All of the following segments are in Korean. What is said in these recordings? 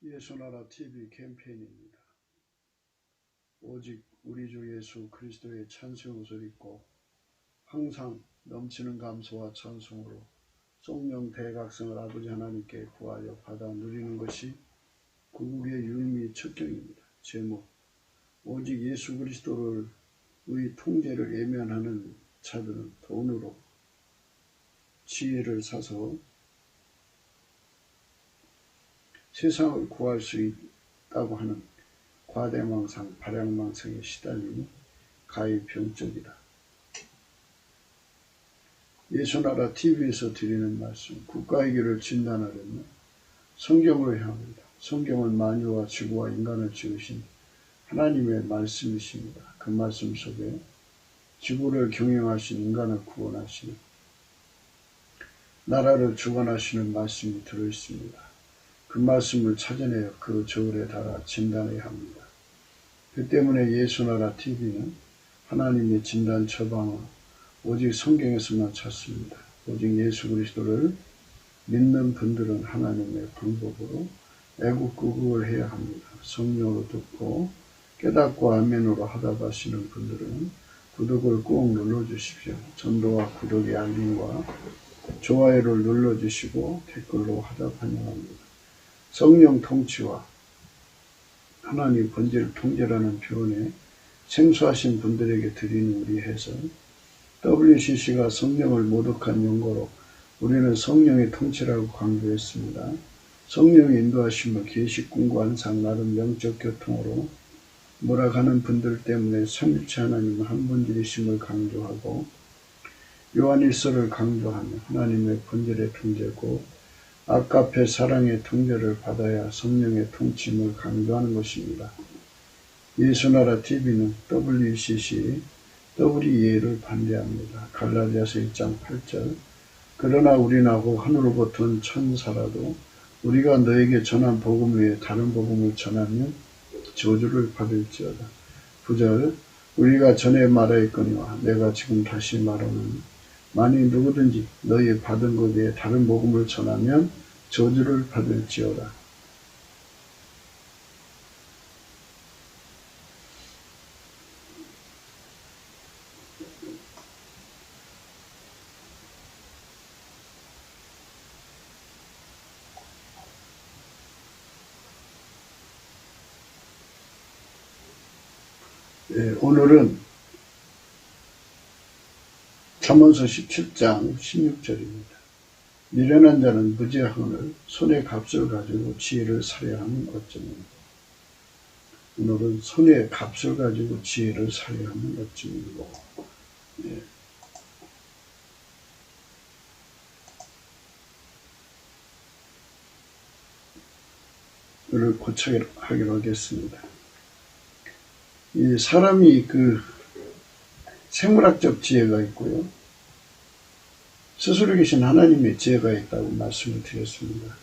예수나라 TV 캠페인입니다. 오직 우리 주 예수 그리스도의 찬송 옷을 입고 항상 넘치는 감사와 찬송으로 성령 대각성을 아버지 하나님께 구하여 받아 누리는 것이 구국의 유의미 척경입니다. 제목: 오직 예수 그리스도를 의 통제를 외면하는 자들은 돈으로 지혜를 사서 세상을 구할 수 있다고 하는 과대망상, 발양망상에 시달리니 가히 병적이다. 예수나라 TV에서 드리는 말씀, 국가의 길을 진단하려면 성경으로 향합니다. 성경은 만유와 지구와 인간을 지으신 하나님의 말씀이십니다. 그 말씀 속에 지구를 경영하신 인간을 구원하시는, 나라를 주관하시는 말씀이 들어있습니다. 그 말씀을 찾아내어 그 저울에 달아 진단해야 합니다. 그 때문에 예수나라 TV는 하나님의 진단 처방을 오직 성경에서만 찾습니다. 오직 예수 그리스도를 믿는 분들은 하나님의 방법으로 애국구국을 해야 합니다. 성령으로 듣고 깨닫고 아멘으로 하답하시는 분들은 구독을 꼭 눌러주십시오. 전도와 구독의 알림과 좋아요를 눌러주시고 댓글로 하답 환영합니다. 성령 통치와 하나님 본질 통제라는 표현에 생소하신 분들에게 드리는 우리 해설, WCC가 성령을 모독한 용어로 우리는 성령의 통치라고 강조했습니다. 성령의 인도하심을 계시, 꿈과 환상, 나름 영적 교통으로 몰아가는 분들 때문에 삼위일체 하나님은 한 분이심을 강조하고 요한일서를 강조하며 하나님의 본질의 통제고 아까페 사랑의 통제를 받아야 성령의 통치임을 강조하는 것입니다. 예수나라 TV는 WCC, WEA를 반대합니다. 갈라디아서 1장 8절, 그러나 우리나고 하늘로부터 온 천사라도 우리가 너에게 전한 복음 외에 다른 복음을 전하면 저주를 받을지어다. 9절, 우리가 전에 말하였거니와 내가 지금 다시 말하노니 만일 누구든지 너희 받은 것 외에 다른 복음을 전하면 저주를 받을지어다. 오늘은 잠언서 17장 16절입니다. 미련한 자는 무지하거늘 손의 값을 가지고 지혜를 사려 하면 어쩌면. 오늘은 손의 값을 가지고 지혜를 사려 하면 어쩌면. 이를 고쳐하기로 하겠습니다. 이 사람이 생물학적 지혜가 있고요. 스스로 계신 하나님의 지혜가 있다고 말씀을 드렸습니다.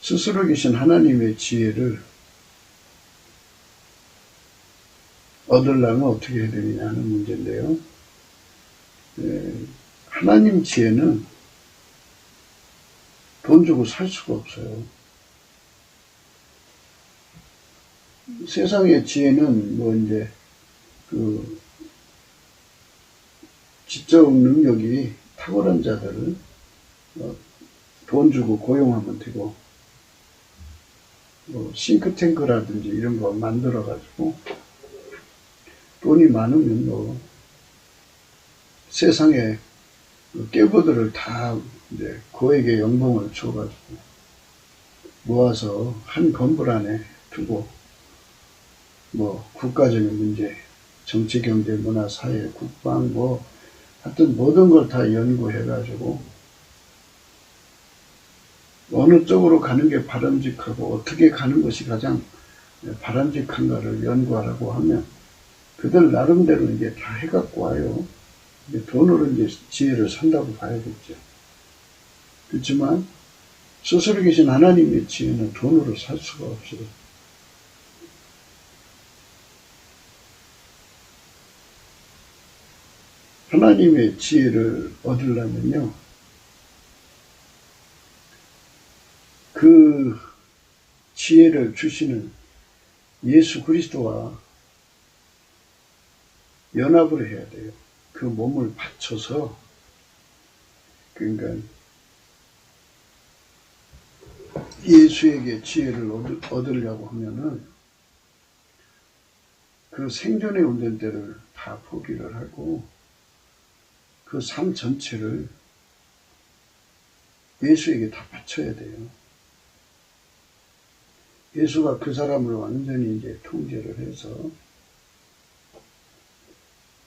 스스로 계신 하나님의 지혜를 얻으려면 어떻게 해야 되느냐 하는 문제인데요. 하나님 지혜는 돈 주고 살 수가 없어요. 세상의 지혜는 지적 능력이 탁월한 자들은 돈 주고 고용하면 되고, 싱크탱크라든지 이런 거 만들어가지고 돈이 많으면 세상에 깨부들을 다 그에게 연봉을 줘가지고 모아서 한 건물 안에 두고 국가적인 문제, 정치, 경제, 문화, 사회, 국방, 하여튼 모든 걸 다 연구해가지고 어느 쪽으로 가는 게 바람직하고 어떻게 가는 것이 가장 바람직한가를 연구하라고 하면 그들 나름대로 이제 다 해갖고 와요. 돈으로 이제 지혜를 산다고 봐야겠죠. 그렇지만 스스로 계신 하나님의 지혜는 돈으로 살 수가 없어요. 하나님의 지혜를 얻으려면요, 그 지혜를 주시는 예수 그리스도와 연합을 해야 돼요. 그 몸을 바쳐서, 그러니까 예수에게 지혜를 얻으려고 하면은 그 생존의 운전대를 다 포기를 하고 그 삶 전체를 예수에게 다 바쳐야 돼요. 예수가 그 사람을 완전히 이제 통제를 해서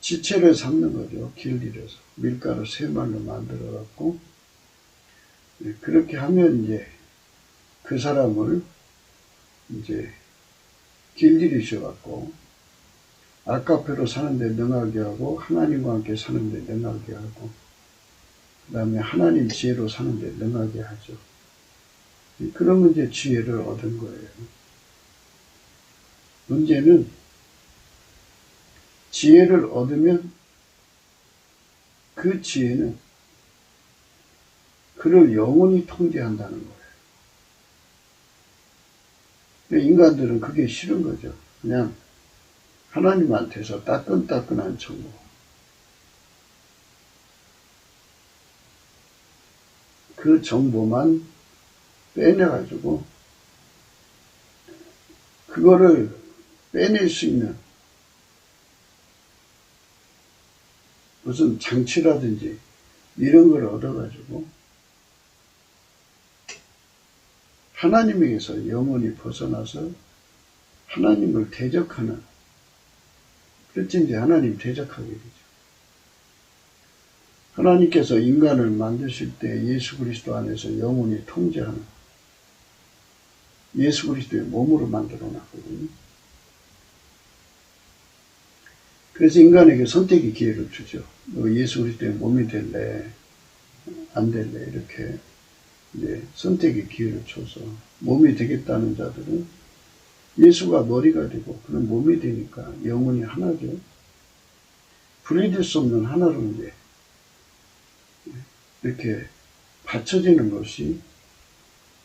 지체를 삼는 거죠. 길들여서 밀가루 3말로 만들어 갖고 그렇게 하면 이제 그 사람을 이제 길들이셔 갖고 아카페로 사는데 능하게 하고 하나님과 함께 사는데 능하게 하고 그 다음에 하나님 지혜로 사는데 능하게 하죠. 그러면 이제 지혜를 얻은 거예요. 문제는 지혜를 얻으면 그 지혜는 그를 영원히 통제한다는 거예요. 인간들은 그게 싫은 거죠. 그냥 하나님한테서 따끈따끈한 정보. 그 정보만 빼내가지고 그거를 빼낼 수 있는 무슨 장치라든지 이런 걸 얻어가지고 하나님에게서 영원히 벗어나서 하나님을 대적하는, 그렇지 이제 하나님 대적하게 되죠. 하나님께서 인간을 만드실 때 예수 그리스도 안에서 영원히 통제하는 예수 그리스도의 몸으로 만들어 놨거든요. 그래서 인간에게 선택의 기회를 주죠. 너 예수 그리스도의 몸이 될래, 안 될래, 이렇게 이제 선택의 기회를 줘서 몸이 되겠다는 자들은 예수가 머리가 되고 그런 몸이 되니까 영원히 하나죠. 분리될 수 없는 하나로 이제 이렇게 받쳐지는 것이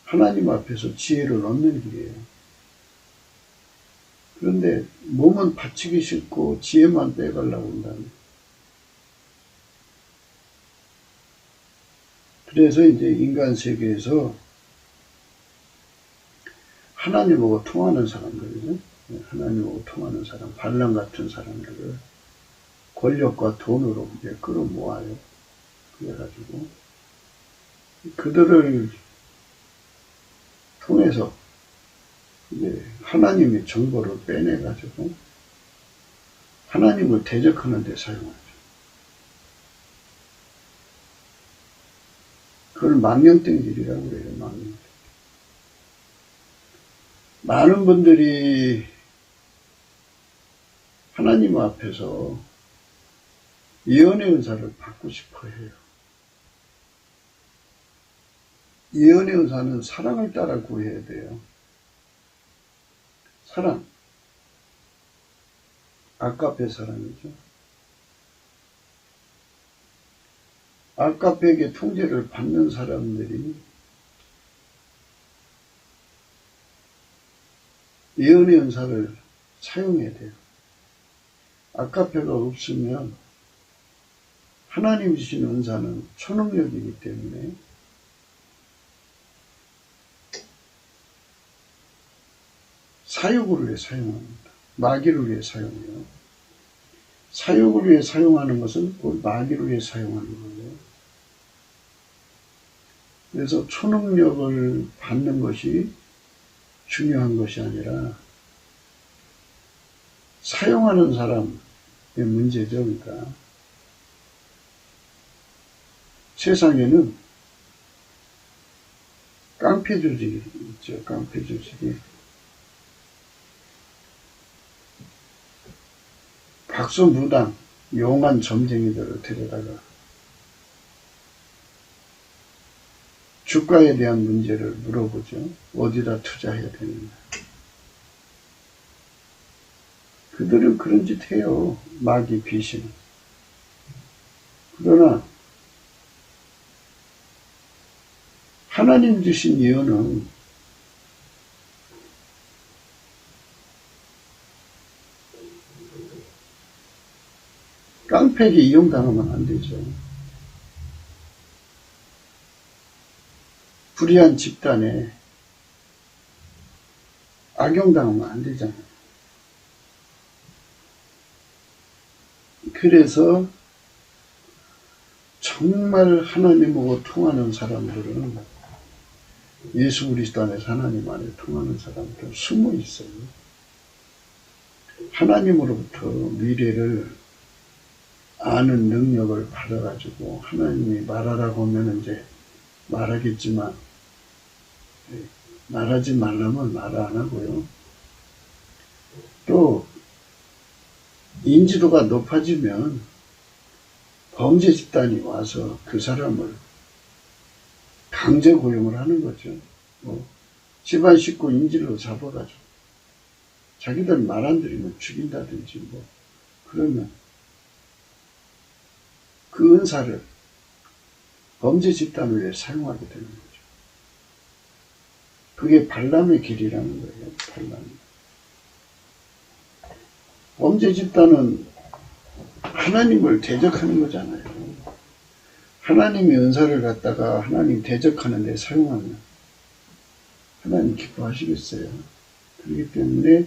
하나님 앞에서 지혜를 얻는 길이에요. 그런데 몸은 바치기 싫고 지혜만 빼가려고 한다면, 그래서 이제 인간 세계에서 하나님하고 통하는 사람들이죠. 하나님하고 통하는 사람, 발람 같은 사람들을 권력과 돈으로 이제 끌어모아요. 그래가지고 그들을 통해서 이제 하나님의 정보를 빼내가지고 하나님을 대적하는 데 사용하죠. 그걸 망령땡길이라고 그래요. 망령땡길. 많은 분들이 하나님 앞에서 예언의 은사를 받고 싶어 해요. 예언의 은사는 사랑을 따라 구해야 돼요. 사랑. 아까페 사랑이죠. 아까페에게 통제를 받는 사람들이 예언의 은사를 사용해야 돼요. 아까페가 없으면 하나님 주신 은사는 초능력이기 때문에 사욕을 위해 사용합니다. 마귀를 위해 사용해요. 사욕을 위해 사용하는 것은 곧 마귀를 위해 사용하는 거예요. 그래서 초능력을 받는 것이 중요한 것이 아니라 사용하는 사람의 문제죠. 그러니까 세상에는 깡패 조직이 있죠. 깡패 조직이 박수무당 용한 점쟁이들을 데려다가 주가에 대한 문제를 물어보죠. 어디다 투자해야 되는가. 그들은 그런 짓 해요. 마귀 귀신. 그러나 하나님 주신 예언은 깡패에게 이용당하면 안 되죠. 불의한 집단에 악용당하면 안 되잖아요. 그래서 정말 하나님하고 통하는 사람들은 예수 그리스도 안에서 하나님 안에 통하는 사람들은 숨어 있어요. 하나님으로부터 미래를 아는 능력을 받아가지고 하나님이 말하라고 하면 이제 말하겠지만 말하지 말라면 말 안 하고요. 또 인지도가 높아지면 범죄 집단이 와서 그 사람을 강제 고용을 하는 거죠. 집안 식구 인질로 잡아가지고 자기들 말 안 들으면 죽인다든지 그러면 그 은사를 범죄 집단을 위해 사용하게 되는 거죠. 그게 발람의 길이라는 거예요. 발람. 범죄 집단은 하나님을 대적하는 거잖아요. 하나님의 은사를 갖다가 하나님 대적하는 데 사용하면 하나님 기뻐하시겠어요. 그렇기 때문에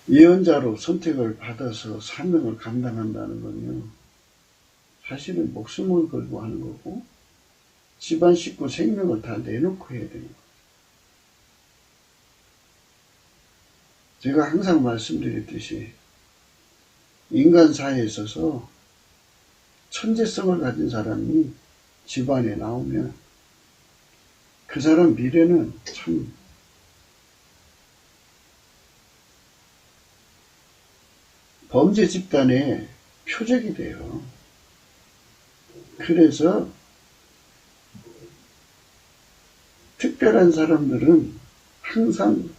예언자로 선택을 받아서 사명을 감당한다는 건요, 사실은 목숨을 걸고 하는 거고 집안 식구 생명을 다 내놓고 해야 되는 거예요. 제가 항상 말씀드렸듯이 인간 사회에 있어서 천재성을 가진 사람이 집안에 나오면 그 사람 미래는 참 범죄 집단의 표적이 돼요. 그래서 특별한 사람들은 항상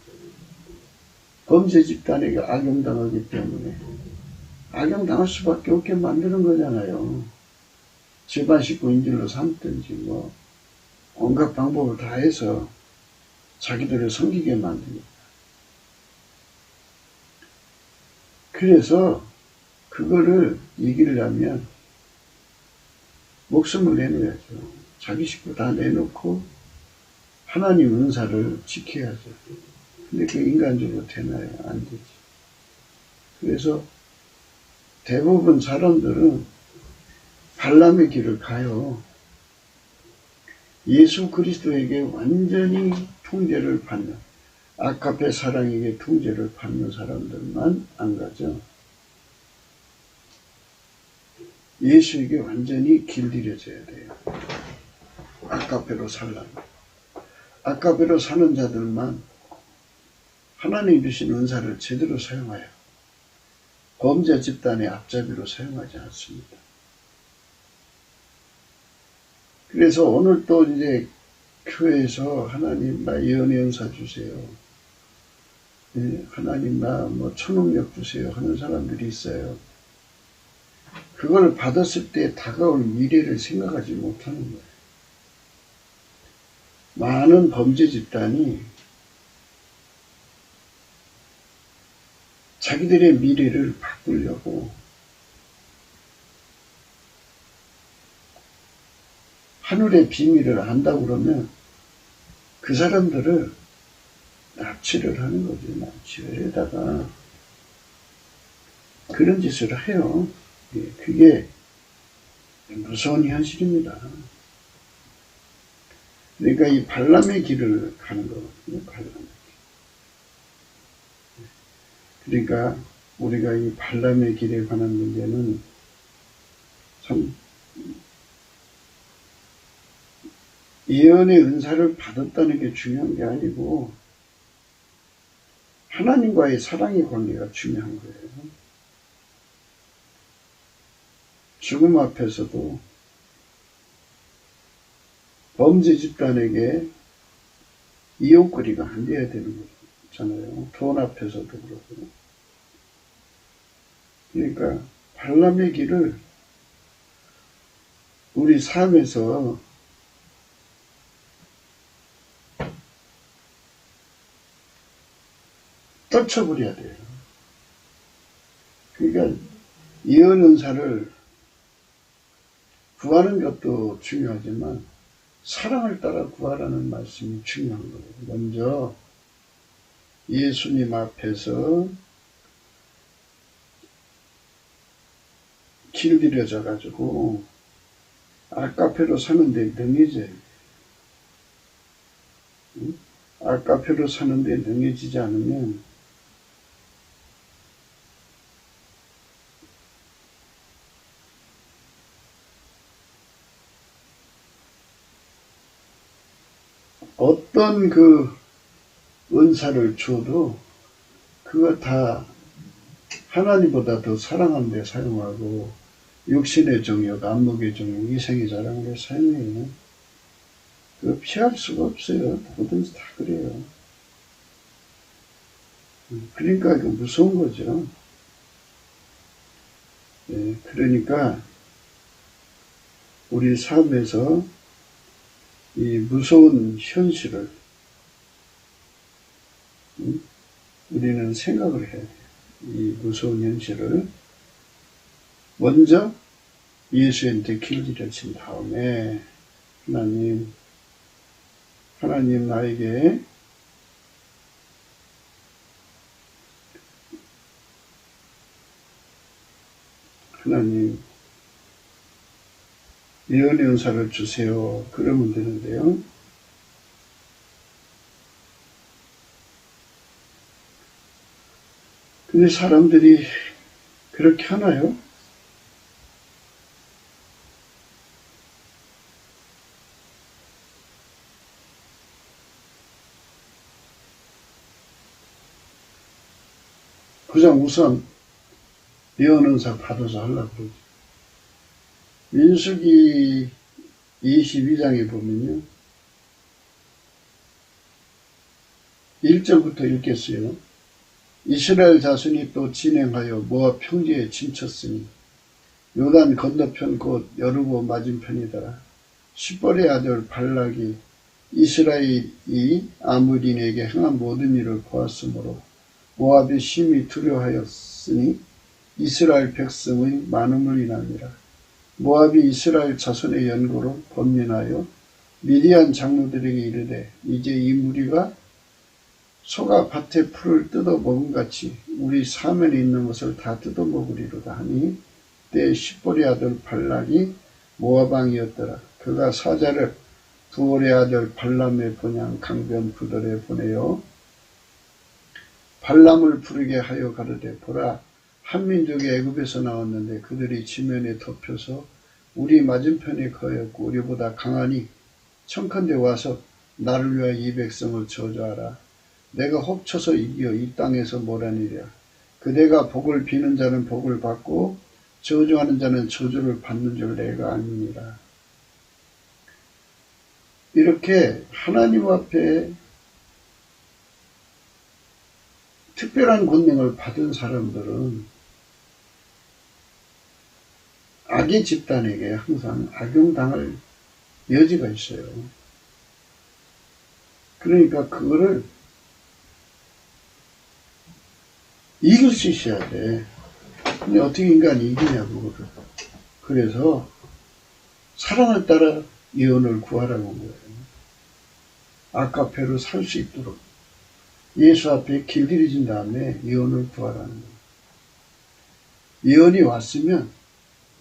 범죄 집단에게 악용당하기 때문에 악용당할 수밖에 없게 만드는 거잖아요. 집안 식구 인질로 삼든지 온갖 방법을 다 해서 자기들을 섬기게 만듭니다. 그래서 그거를 이기려면 목숨을 내놓아야죠. 자기 식구 다 내놓고 하나님 은사를 지켜야죠. 근데 그 인간적으로 되나요? 안 되지. 그래서 대부분 사람들은 발람의 길을 가요. 예수 그리스도에게 완전히 통제를 받는, 아카페 사랑에게 통제를 받는 사람들만 안 가죠. 예수에게 완전히 길들여져야 돼요. 아카페로 살라면. 아카페로 사는 자들만 하나님 주신 은사를 제대로 사용하여 범죄 집단의 앞잡이로 사용하지 않습니다. 그래서 오늘 또 이제 교회에서 하나님 나 예언의 은사 주세요. 하나님 나 초능력 주세요 하는 사람들이 있어요. 그걸 받았을 때 다가올 미래를 생각하지 못하는 거예요. 많은 범죄 집단이 자기들의 미래를 바꾸려고 하늘의 비밀을 안다고 그러면 그 사람들을 납치를 하는 거죠. 납치를 해다가 그런 짓을 해요. 그게 무서운 현실입니다. 그러니까 이 발람의 길을 가는 거거든요. 발람의 길. 그러니까 우리가 이 발람의 길에 관한 문제는 참 예언의 은사를 받았다는 게 중요한 게 아니고 하나님과의 사랑의 관계가 중요한 거예요. 죽음 앞에서도 범죄 집단에게 이용거리가 안 돼야 되는 거잖아요. 돈 앞에서도 그렇고. 그러니까 발람의 길을 우리 삶에서 떨쳐버려야 돼요. 그러니까 예언 은사를 구하는 것도 중요하지만 사랑을 따라 구하라는 말씀이 중요한 거예요. 먼저 예수님 앞에서 길들여져 가지고 아카페로 사는데 능해져요. 아카페로 사는데 능해지지 않으면 어떤 그 은사를 줘도 그거 다 하나님보다 더 사랑하는 데 사용하고 육신의 정욕, 안목의 정욕, 이생의 자랑에 사용해요. 그거 피할 수가 없어요. 뭐든지 다 그래요. 그러니까 그 무서운 거죠. 네, 그러니까 우리 삶에서 이 무서운 현실을 우리는 생각을 해야 돼요. 이 무서운 현실을 먼저 예수한테 길들여진 다음에 하나님 나에게 하나님 예언의 은사를 주세요. 그러면 되는데요. 근데 사람들이 그렇게 하나요? 그냥 우선 예언 은사 받아서 하려고 그러죠. 민수기 22장에 보면요. 1절부터 읽겠어요. 이스라엘 자손이 또 진행하여 모압 평지에 진쳤으니 요단 건너편 곧 여르고 맞은편이더라. 십벌의 아들 발락이 이스라엘이 아므린에게 행한 모든 일을 보았으므로 모압이 심히 두려워하였으니 이스라엘 백성의 많음을 인함이라. 모압이 이스라엘 자손의 연고로 번민하여 미디안 장로들에게 이르되 이제 이 무리가 소가 밭의 풀을 뜯어먹은 같이 우리 사면에 있는 것을 다 뜯어먹으리로다 하니 때에 십볼의 아들 발락이 모압 왕이었더라. 그가 사자를 부올의 아들 발람의 본향 강변 부들에 보내어 발람을 부르게 하여 가르되 보라 한 민족이 애굽에서 나왔는데 그들이 지면에 덮여서 우리 맞은편에 거였고 우리보다 강하니 청컨대 와서 나를 위하여 이 백성을 저주하라. 내가 홉쳐서 이겨 이 땅에서 몰아내랴. 그대가 복을 비는 자는 복을 받고 저주하는 자는 저주를 받는 줄 내가 아니니라. 이렇게 하나님 앞에 특별한 권능을 받은 사람들은 악의 집단에게 항상 악용당할 여지가 있어요. 그러니까 그거를 이길 수 있어야 돼. 근데 어떻게 인간이 이기냐고. 그래서 사랑을 따라 예언을 구하라고 한 거예요. 아카페로 살 수 있도록 예수 앞에 길들여진 다음에 예언을 구하라는 거예요. 예언이 왔으면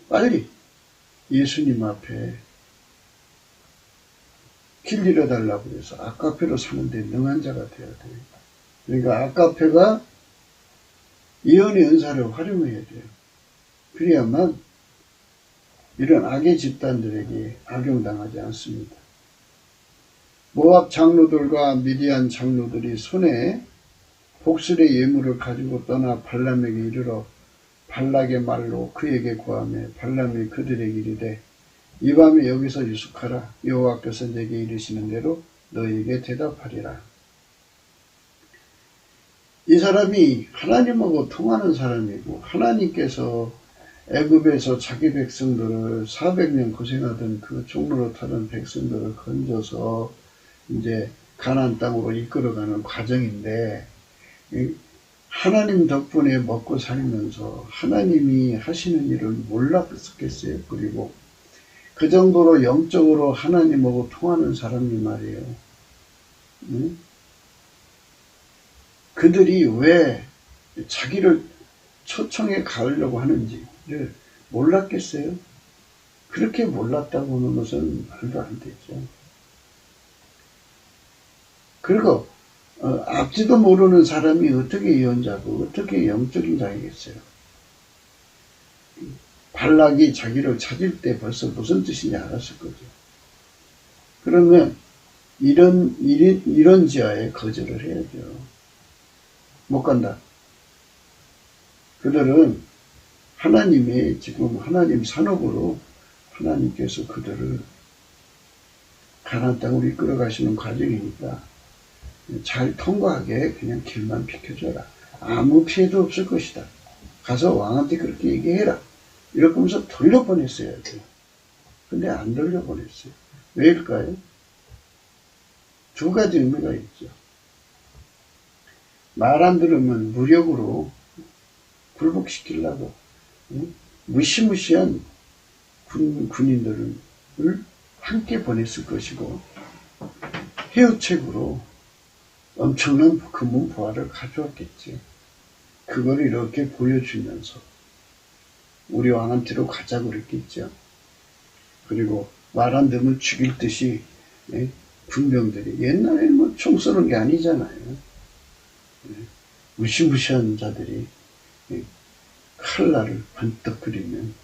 빨리 예수님 앞에 길들여 달라고 해서 아카페로 사는데 능한 자가 되어야 돼요. 그러니까 아카페가 예언의 은사를 활용해야 돼요. 그래야만 이런 악의 집단들에게 악용당하지 않습니다. 모압 장로들과 미디안 장로들이 손에 복술의 예물을 가지고 떠나 발람에게 이르러 발락의 말로 그에게 고하며 발람이 그들에게 이르되 이 밤에 여기서 유숙하라. 여호와께서 내게 이르시는 대로 너희에게 대답하리라. 이 사람이 하나님하고 통하는 사람이고 하나님께서 애굽에서 자기 백성들을 400년 고생하던 그 종로로 타던 백성들을 건져서 이제 가나안 땅으로 이끌어가는 과정인데 하나님 덕분에 먹고 살면서 하나님이 하시는 일을 몰랐겠어요. 그리고 그 정도로 영적으로 하나님하고 통하는 사람이 말이에요. 응? 그들이 왜 자기를 초청에 가려고 하는지를 몰랐겠어요? 그렇게 몰랐다고 하는 것은 말도 안 되죠. 그리고 앞지도 모르는 사람이 어떻게 예언자고 어떻게 영적인 자이겠어요? 발락이 자기를 찾을 때 벌써 무슨 뜻인지 알았을 거죠. 그러면 이런 지하에 거절을 해야죠. 못 간다. 그들은 하나님의 지금 하나님 산업으로 하나님께서 그들을 가나안 땅으로 이끌어 가시는 과정이니까 잘 통과하게 그냥 길만 비켜줘라. 아무 피해도 없을 것이다. 가서 왕한테 그렇게 얘기해라. 이렇게 하면서 돌려보냈어야 돼요. 근데 안 돌려보냈어요. 왜일까요? 두 가지 의미가 있죠. 말 안 들으면 무력으로 굴복시키려고 무시무시한 군인들을 함께 보냈을 것이고 해우책으로 엄청난 금은 보화를 가져왔겠지. 그걸 이렇게 보여주면서 우리 왕한테로 가자고 그랬겠죠. 그리고 말 안 들으면 죽일 듯이 군병들이 옛날에는 뭐 총 쏘는 게 아니잖아요. 무시무시한 자들이 칼날을 번떡거리면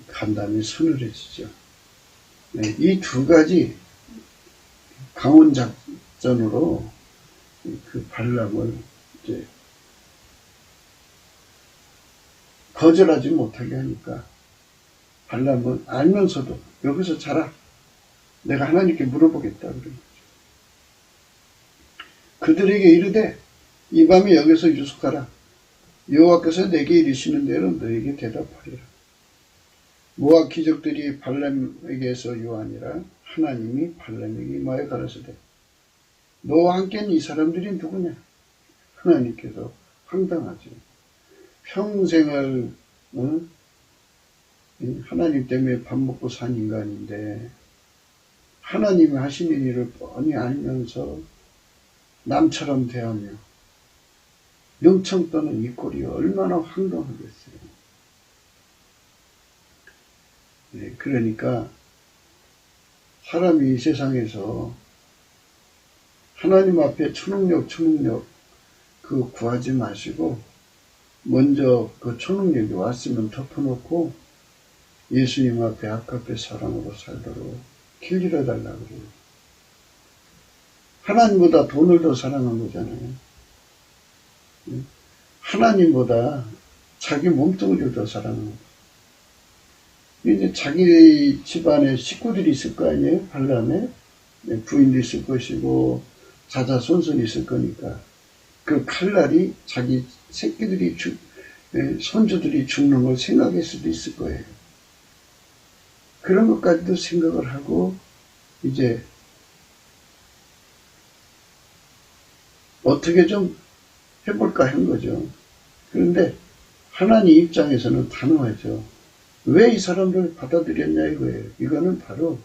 간담이 서늘해지죠. 이 두 가지 강원 작전으로 그 발람을 이제 거절하지 못하게 하니까 발람은 알면서도 여기서 자라. 내가 하나님께 물어보겠다 그런 거죠. 그들에게 이르되 이 밤에 여기서 유숙하라. 여호와께서 내게 이르시는 대로 너에게 대답하리라. 모압 기적들이 발람에게서 요하니라. 하나님이 발람에게 임하여 가라사대 너와 함께는 이 사람들이 누구냐? 하나님께서 황당하죠. 평생을 하나님 때문에 밥 먹고 산 인간인데 하나님이 하시는 일을 뻔히 알면서 남처럼 대하며 명청 떠는 이 꼴이 얼마나 황당하겠어요. 그러니까 사람이 이 세상에서 하나님 앞에 초능력 그 구하지 마시고 먼저 그 초능력이 왔으면 덮어놓고 예수님 앞에 아깝게 사랑으로 살도록 길 잃어달라고 그래요. 하나님보다 돈을 더 사랑한 거잖아요. 하나님보다 자기 몸뚱이를 더 사랑한 거예요. 이제 자기 집안에 식구들이 있을 거 아니에요? 발람에 부인도 있을 것이고 자자손손이 있을 거니까 그 칼날이 자기 새끼들이 손주들이 죽는 걸 생각할 수도 있을 거예요. 그런 것까지도 생각을 하고 이제 어떻게 좀 해볼까 한 거죠. 그런데 하나님 입장에서는 단호하죠. 왜 이 사람들을 받아들였냐 이거예요. 이거는 바로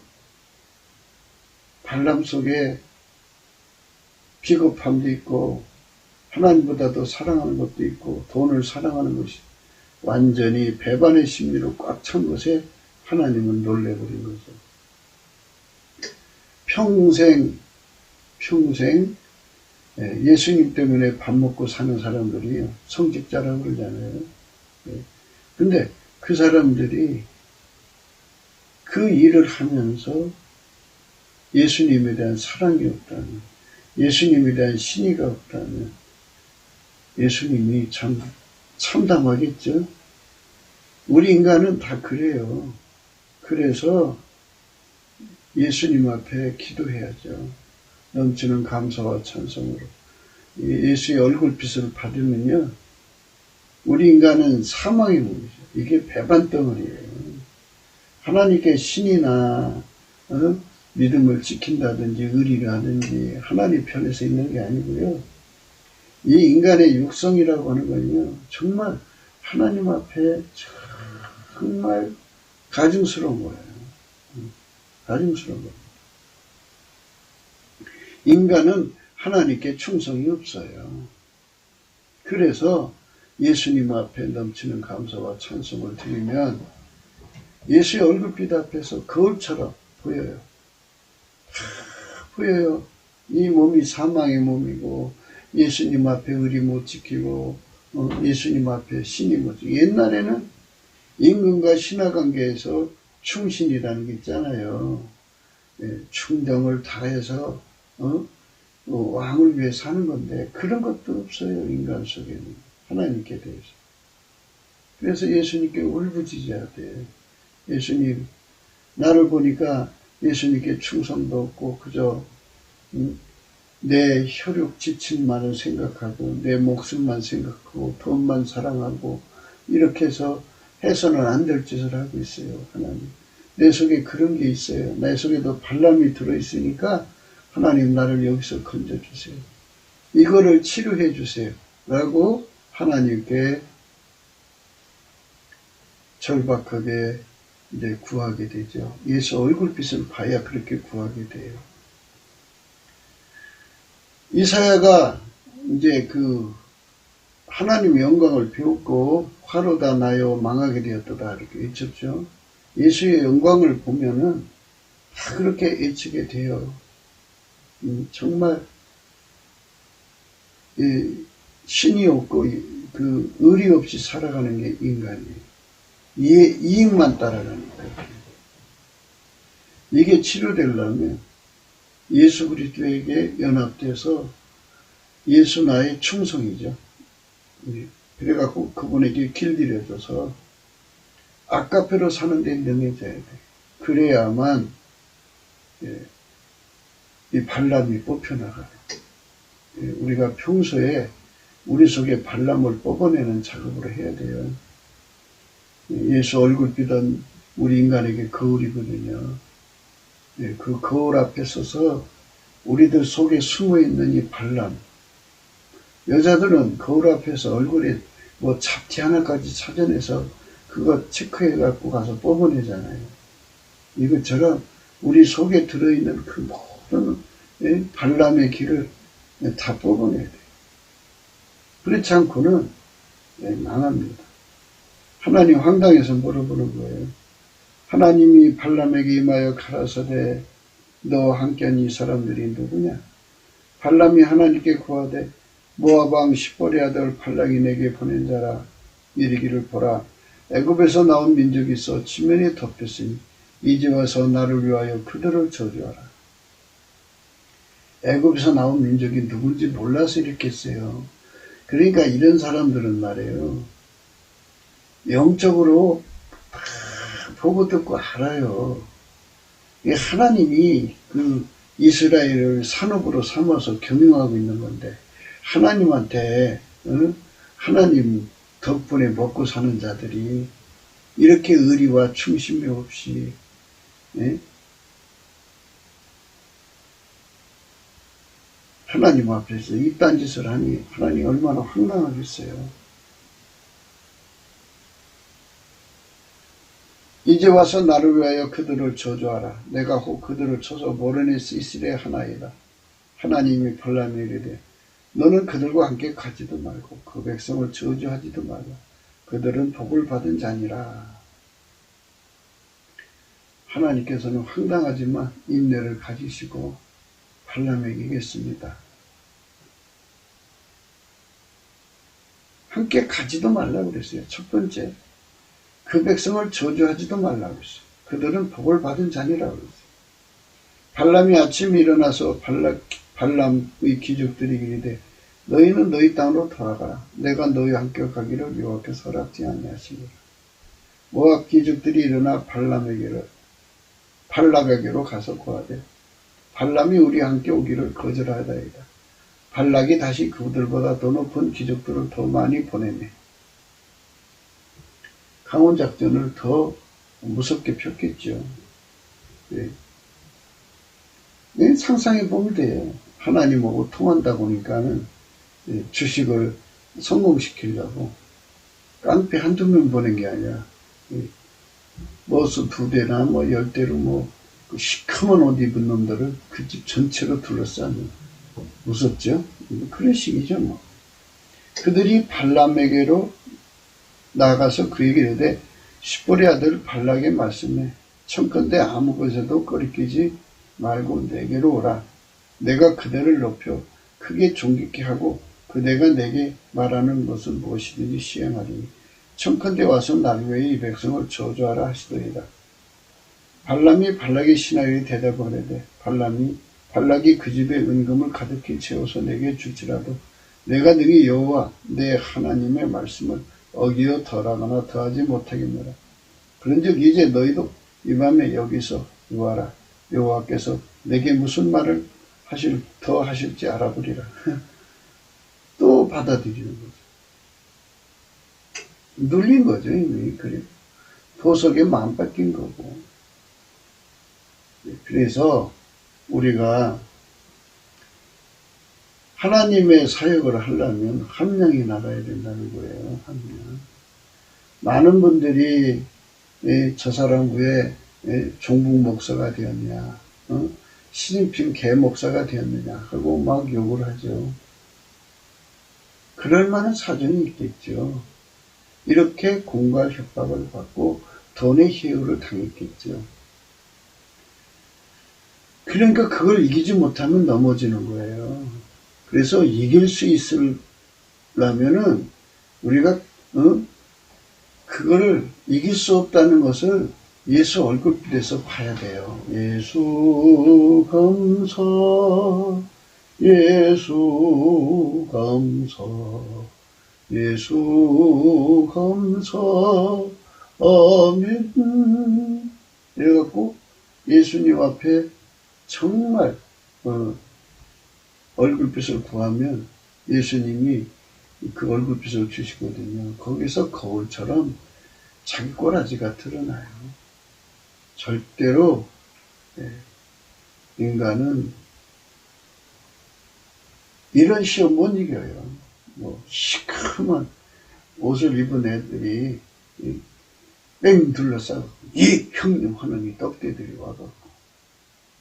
발람 속에 비겁함도 있고 하나님보다도 사랑하는 것도 있고 돈을 사랑하는 것이 완전히 배반의 심리로 꽉 찬 것에 하나님은 놀래버린 거죠. 평생 예수님 때문에 밥 먹고 사는 사람들이 성직자라고 그러잖아요. 근데 그 사람들이 그 일을 하면서 예수님에 대한 사랑이 없다면, 예수님에 대한 신의가 없다면 예수님이 참 참담하겠죠. 우리 인간은 다 그래요. 그래서 예수님 앞에 기도해야죠. 넘치는 감사와 찬송으로 예수의 얼굴빛을 받으면요 우리 인간은 사망의 몸이죠. 이게 배반덩어리예요. 하나님께 신이나 믿음을 지킨다든지 의리를 하든지 하나님 편에서 있는 게 아니고요. 이 인간의 육성이라고 하는 건요, 정말 하나님 앞에 정말 가증스러운 거예요. 가증스러운 거예요. 인간은 하나님께 충성이 없어요. 그래서 예수님 앞에 넘치는 감사와 찬송을 드리면 예수의 얼굴빛 앞에서 거울처럼 보여요. 보여요. 이 몸이 사망의 몸이고 예수님 앞에 의리 못 지키고 예수님 앞에 신이 못 지키고, 옛날에는 임금과 신하관계에서 충신이라는 게 있잖아요. 충정을 다해서 왕을 위해 사는 건데 그런 것도 없어요. 인간 속에는 하나님께 대해서. 그래서 예수님께 울부짖어야 돼. 예수님, 나를 보니까 예수님께 충성도 없고 그저 내 혈육 지침만을 생각하고 내 목숨만 생각하고 돈만 사랑하고 이렇게 해서는 안 될 짓을 하고 있어요. 하나님, 내 속에 그런 게 있어요. 내 속에도 발람이 들어있으니까 하나님, 나를 여기서 건져주세요. 이거를 치료해 주세요. 라고 하나님께 절박하게 이제 구하게 되죠. 예수 얼굴빛을 봐야 그렇게 구하게 돼요. 이사야가 이제 하나님의 영광을 비웃고 화로다 나여 망하게 되었다 이렇게 외쳤죠. 예수의 영광을 보면은 다 그렇게 외치게 돼요. 정말 신이 없고 의리 없이 살아가는 게 인간이에요. 이익만 따라가니까. 이게 치료되려면 예수 그리스도에게 연합돼서 예수 나의 충성이죠. 그래갖고 그분에게 길들여져서 아까페로 사는 데 능해져야 돼. 그래야만 이 발람이 뽑혀나가요. 우리가 평소에 우리 속에 발람을 뽑아내는 작업을 해야 돼요. 예수 얼굴빛은 우리 인간에게 거울이거든요. 그 거울 앞에 서서 우리들 속에 숨어있는 이 발람, 여자들은 거울 앞에서 얼굴에 뭐 잡티 하나까지 찾아내서 그거 체크해 갖고 가서 뽑아내잖아요. 이것처럼 우리 속에 들어있는 그 모든 발람의 길을 다 뽑아내야 돼요. 그렇지 않고는 망합니다. 하나님 황당해서 물어보는 거예요. 하나님이 발람에게 임하여 가라사대 너 함께한 이 사람들이 누구냐? 발람이 하나님께 구하되 모압 왕 십볼의 아들 발락이 내게 보낸 자라. 이르기를 보라, 애굽에서 나온 민족이 있어 지면에 덮였으니 이제 와서 나를 위하여 그들을 저주하라. 애굽에서 나온 민족이 누군지 몰라서 이렇게 했어요. 그러니까 이런 사람들은 말이에요, 영적으로 다 보고 듣고 알아요. 하나님이 이스라엘을 산업으로 삼아서 경영하고 있는 건데, 하나님한테 하나님 덕분에 먹고 사는 자들이 이렇게 의리와 충심이 없이 하나님 앞에서 이딴 짓을 하니 하나님 얼마나 황당하겠어요. 이제 와서 나를 위하여 그들을 저주하라. 내가 혹 그들을 쳐서 모르네 쓰시리라 하나이다. 하나님이 발람에게 이르되 너는 그들과 함께 가지도 말고 그 백성을 저주하지도 말라. 그들은 복을 받은 자니라. 하나님께서는 황당하지만 인내를 가지시고 발람에게 이겼습니다. 함께 가지도 말라고 그랬어요. 첫 번째, 그 백성을 저주하지도 말라고 했어요. 그들은 복을 받은 자니라고 했어요. 발람이 아침에 일어나서 발람의 귀족들이 이르되 너희는 너희 땅으로 돌아가라. 내가 너희와 함께 가기를 여호와께서 허락지 아니하시니라. 모압 귀족들이 일어나 발락에게로 가서 고하되 발람이 우리와 함께 오기를 거절하다이다. 발락이 다시 그들보다 더 높은 귀족들을 더 많이 보내네. 강원 작전을 더 무섭게 폈겠죠. 상상해 보면 돼요. 하나님하고 통한다 보니까는 주식을 성공시키려고 깡패 한두 명 보낸 게 아니라 버스 2대나 10대로 그 시커먼 옷 입은 놈들을 그 집 전체로 둘러싸는, 무섭죠? 그런 식이죠. 그들이 발람에게로 나가서 그에게 이르되 십볼의 아들 발락의 말씀에 청컨대 아무 것에도 꺼리끼지 말고 내게로 오라. 내가 그대를 높여 크게 존귀케 하고 그대가 내게 말하는 것은 무엇이든지 시행하리니 청컨대 와서 날 외에 이 백성을 저주하라 하시더이다. 발람이 발락의 신하에게 대답하되 발락이 그 집에 은금을 가득히 채워서 내게 줄지라도 내가 능히 여호와 내 하나님의 말씀을 어기어 덜하거나 더하지 못하겠노라. 그런즉 이제 너희도 이 밤에 여기서 누워라. 여호와께서 내게 무슨 말을 더 하실지 알아보리라. 또 받아들이는 거죠. 눌린 거죠. 이미. 그리고 보석에 마음 뺏긴 거고. 그래서 우리가 하나님의 사역을 하려면 한 명이 나가야 된다는 거예요. 한 명. 많은 분들이 저 사람 왜 종북 목사가 되었냐, 시진핑 개 목사가 되었느냐 하고 막 욕을 하죠. 그럴 만한 사정이 있겠죠. 이렇게 공갈 협박을 받고 돈의 희유를 당했겠죠. 그러니까 그걸 이기지 못하면 넘어지는 거예요. 그래서 이길 수 있으려면은 우리가 그거를 이길 수 없다는 것을 예수 얼굴빛에서 봐야 돼요. 예수 감사, 예수 감사, 예수 감사, 아멘. 이래갖고 예수님 앞에 정말 얼굴빛을 구하면 예수님이 그 얼굴빛을 주시거든요. 거기서 거울처럼 자기 꼬라지가 드러나요. 절대로 인간은 이런 시험 못 이겨요. 시커먼 옷을 입은 애들이 뺑 둘러싸고 이 형님 하는 이 떡대들이 와갖고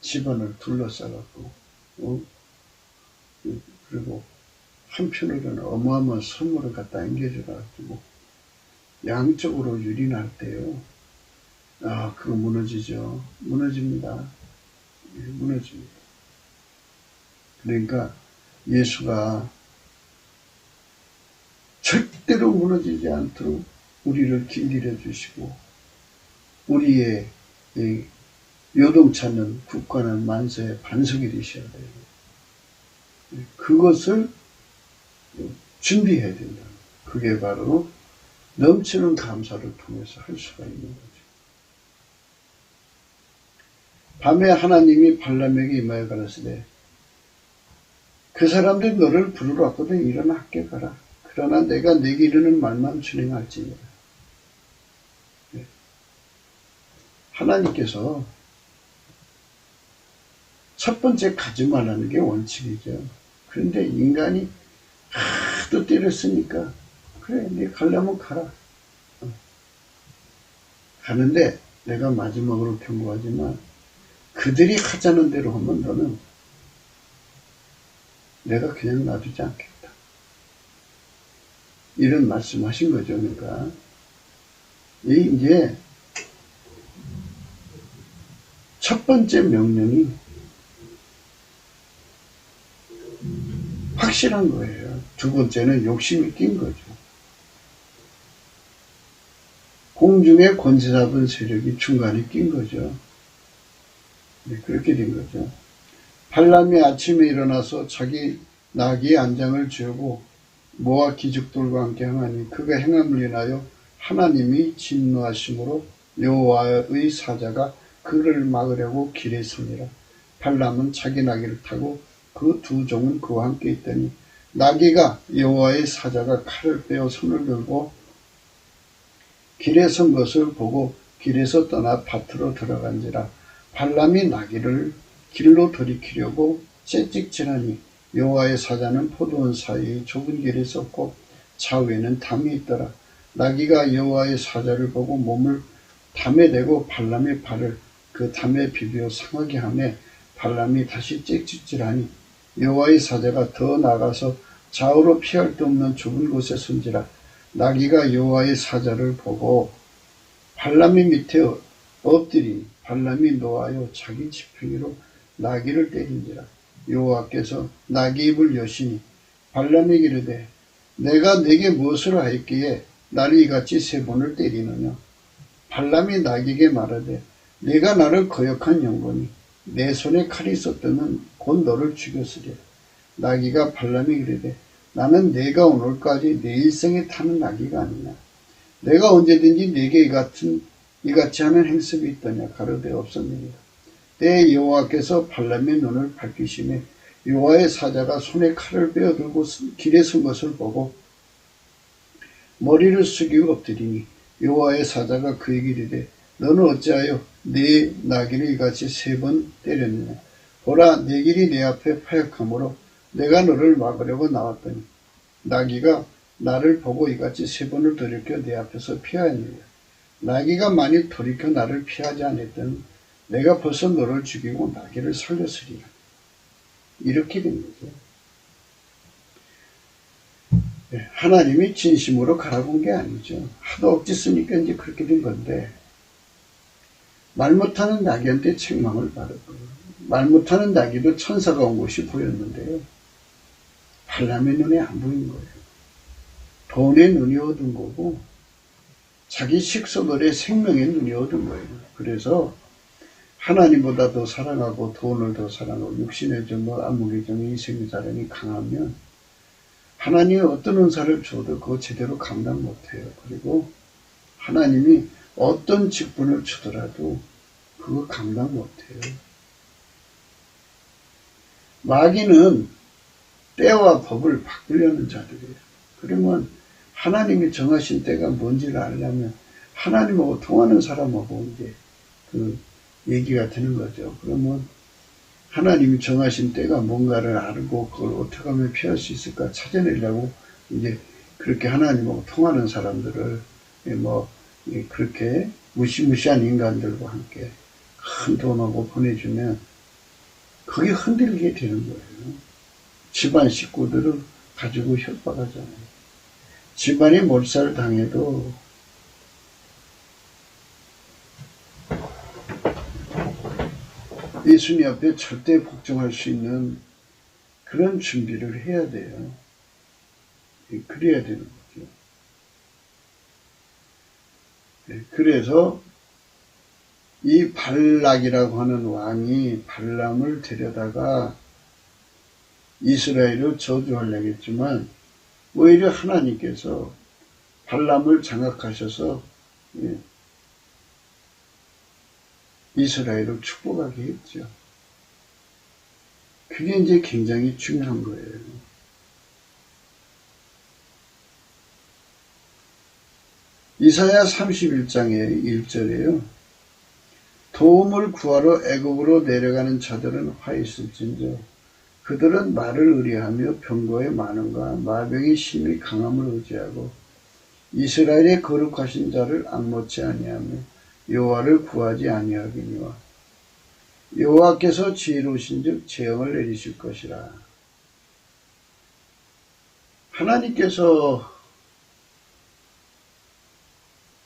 집안을 둘러싸갖고 그리고 한편으로는 어마어마한 선물을 갖다 안겨줘가지고 양쪽으로 유린할 때요. 그거 무너지죠. 무너집니다. 무너집니다. 그러니까 예수가 절대로 무너지지 않도록 우리를 길들여 주시고 우리의 요동치는 굳건한 만세의 반석이 되셔야 돼요. 그것을 준비해야 된다. 그게 바로 넘치는 감사를 통해서 할 수가 있는 거죠. 밤에 하나님이 발람에게 임하여 가라사대 그 사람들 너를 부르러 왔거든. 일어나 학교 가라. 그러나 내가 내게 이르는 말만 준행할지니라. 하나님께서 첫 번째 가지 말라는 게 원칙이죠. 그런데 인간이 하도 때렸으니까 그래 네 가려면 가라. 가는데 내가 마지막으로 경고하지만 그들이 하자는 대로 하면 너는 내가 그냥 놔두지 않겠다. 이런 말씀하신 거죠. 그러니까 이제 첫 번째 명령이 확실한 거예요. 두 번째는 욕심이 낀 거죠. 공중의 권세 잡은 세력이 중간에 낀 거죠. 네, 그렇게 된 거죠. 발람이 아침에 일어나서 자기 나귀의 안장을 쥐고 모아 기죽들과 함께 행하니 그가 행함을 인하여 하나님이 진노하심으로 여호와의 사자가 그를 막으려고 길에 섭니라. 발람은 자기 나귀를 타고 그 두 종은 그와 함께 있더니 나귀가 여호와의 사자가 칼을 빼어 손을 들고 길에 선 것을 보고 길에서 떠나 밭으로 들어간지라. 발람이 나귀를 길로 돌이키려고 채찍질하니 여호와의 사자는 포도원 사이의 좁은 길에 섰고 좌우에는 담이 있더라. 나귀가 여호와의 사자를 보고 몸을 담에 대고 발람의 발을 그 담에 비벼 상하게 하매 발람이 다시 짹짹질하니 여호와의 사자가 더 나가서 좌우로 피할 데 없는 좁은 곳에 선지라. 나귀가 여호와의 사자를 보고 발람의 밑에 엎드리니 발람이 노하여 자기 지팡이로 나귀를 때린지라. 여호와께서 나귀 입을 여시니 발람에게 이르되 내가 네게 무엇을 하였기에 나를 이같이 3번을 때리느냐. 발람이 나귀에게 말하되 네가 나를 거역한 영혼이 내 손에 칼이 있었다면 곧 너를 죽였으리라. 나귀가 발람에게 이르되 나는 내가 오늘까지 내 일생에 타는 나귀가 아니냐. 내가 언제든지 네게 이같이 하는 행습이 있더냐. 가로되 없었느니라. 때에 여호와께서 발람의 눈을 밝히시매 여호와의 사자가 손에 칼을 빼어들고 길에 선 것을 보고 머리를 숙이고 엎드리니 여호와의 사자가 그에게 이르되 너는 어찌하여 네 나귀를 이같이 3번 때렸느냐. 보라, 내 길이 내 앞에 파역하므로 내가 너를 막으려고 나왔더니 나귀가 나를 보고 이같이 3번을 돌이켜 내 앞에서 피하였느냐. 나귀가 만일 돌이켜 나를 피하지 않았더니 내가 벌써 너를 죽이고 나귀를 살렸으리라. 이렇게 된 거죠. 하나님이 진심으로 가라고 한 게 아니죠. 하도 억지 쓰니까 이제 그렇게 된 건데, 말 못하는 나귀한테 책망을 받았고, 말 못하는 나귀도 천사가 온 것이 보였는데요. 발람의 눈에 안 보인 거예요. 돈의 눈이 얻은 거고, 자기 식소들의 생명의 눈이 얻은 거예요. 그래서 하나님보다 더 사랑하고 돈을 더 사랑하고 육신의 정과 안목의 정의 이생의 사랑이 강하면 하나님이 어떤 은사를 줘도 그거 제대로 감당 못해요. 그리고 하나님이 어떤 직분을 주더라도 그거 감당 못해요. 마귀는 때와 법을 바꾸려는 자들이에요. 그러면 하나님이 정하신 때가 뭔지를 알려면 하나님하고 통하는 사람하고 이제 그 얘기가 되는 거죠. 그러면 하나님이 정하신 때가 뭔가를 알고 그걸 어떻게 하면 피할 수 있을까 찾아내려고 이제 그렇게 하나님하고 통하는 사람들을 그렇게 무시무시한 인간들과 함께 큰 돈하고 보내주면 그게 흔들리게 되는 거예요. 집안 식구들을 가지고 협박하잖아요. 집안이 몰살 당해도 예수님 앞에 절대 복종할 수 있는 그런 준비를 해야 돼요. 그래야 되는 거죠. 그래서 이 발락이라고 하는 왕이 발람을 데려다가 이스라엘을 저주하려고 했지만 오히려 하나님께서 발람을 장악하셔서 이스라엘을 축복하게 했죠. 그게 이제 굉장히 중요한 거예요. 이사야 31장의 1절에요. 도움을 구하러 애굽으로 내려가는 자들은 화 있을진저 그들은 말을 의뢰하며 병거의 많음과 마병의 심히 강함을 의지하고 이스라엘의 거룩하신 자를 앙모치 아니하며 여호와를 구하지 아니하기니와 여호와께서 지혜로우신즉 재앙을 내리실 것이라. 하나님께서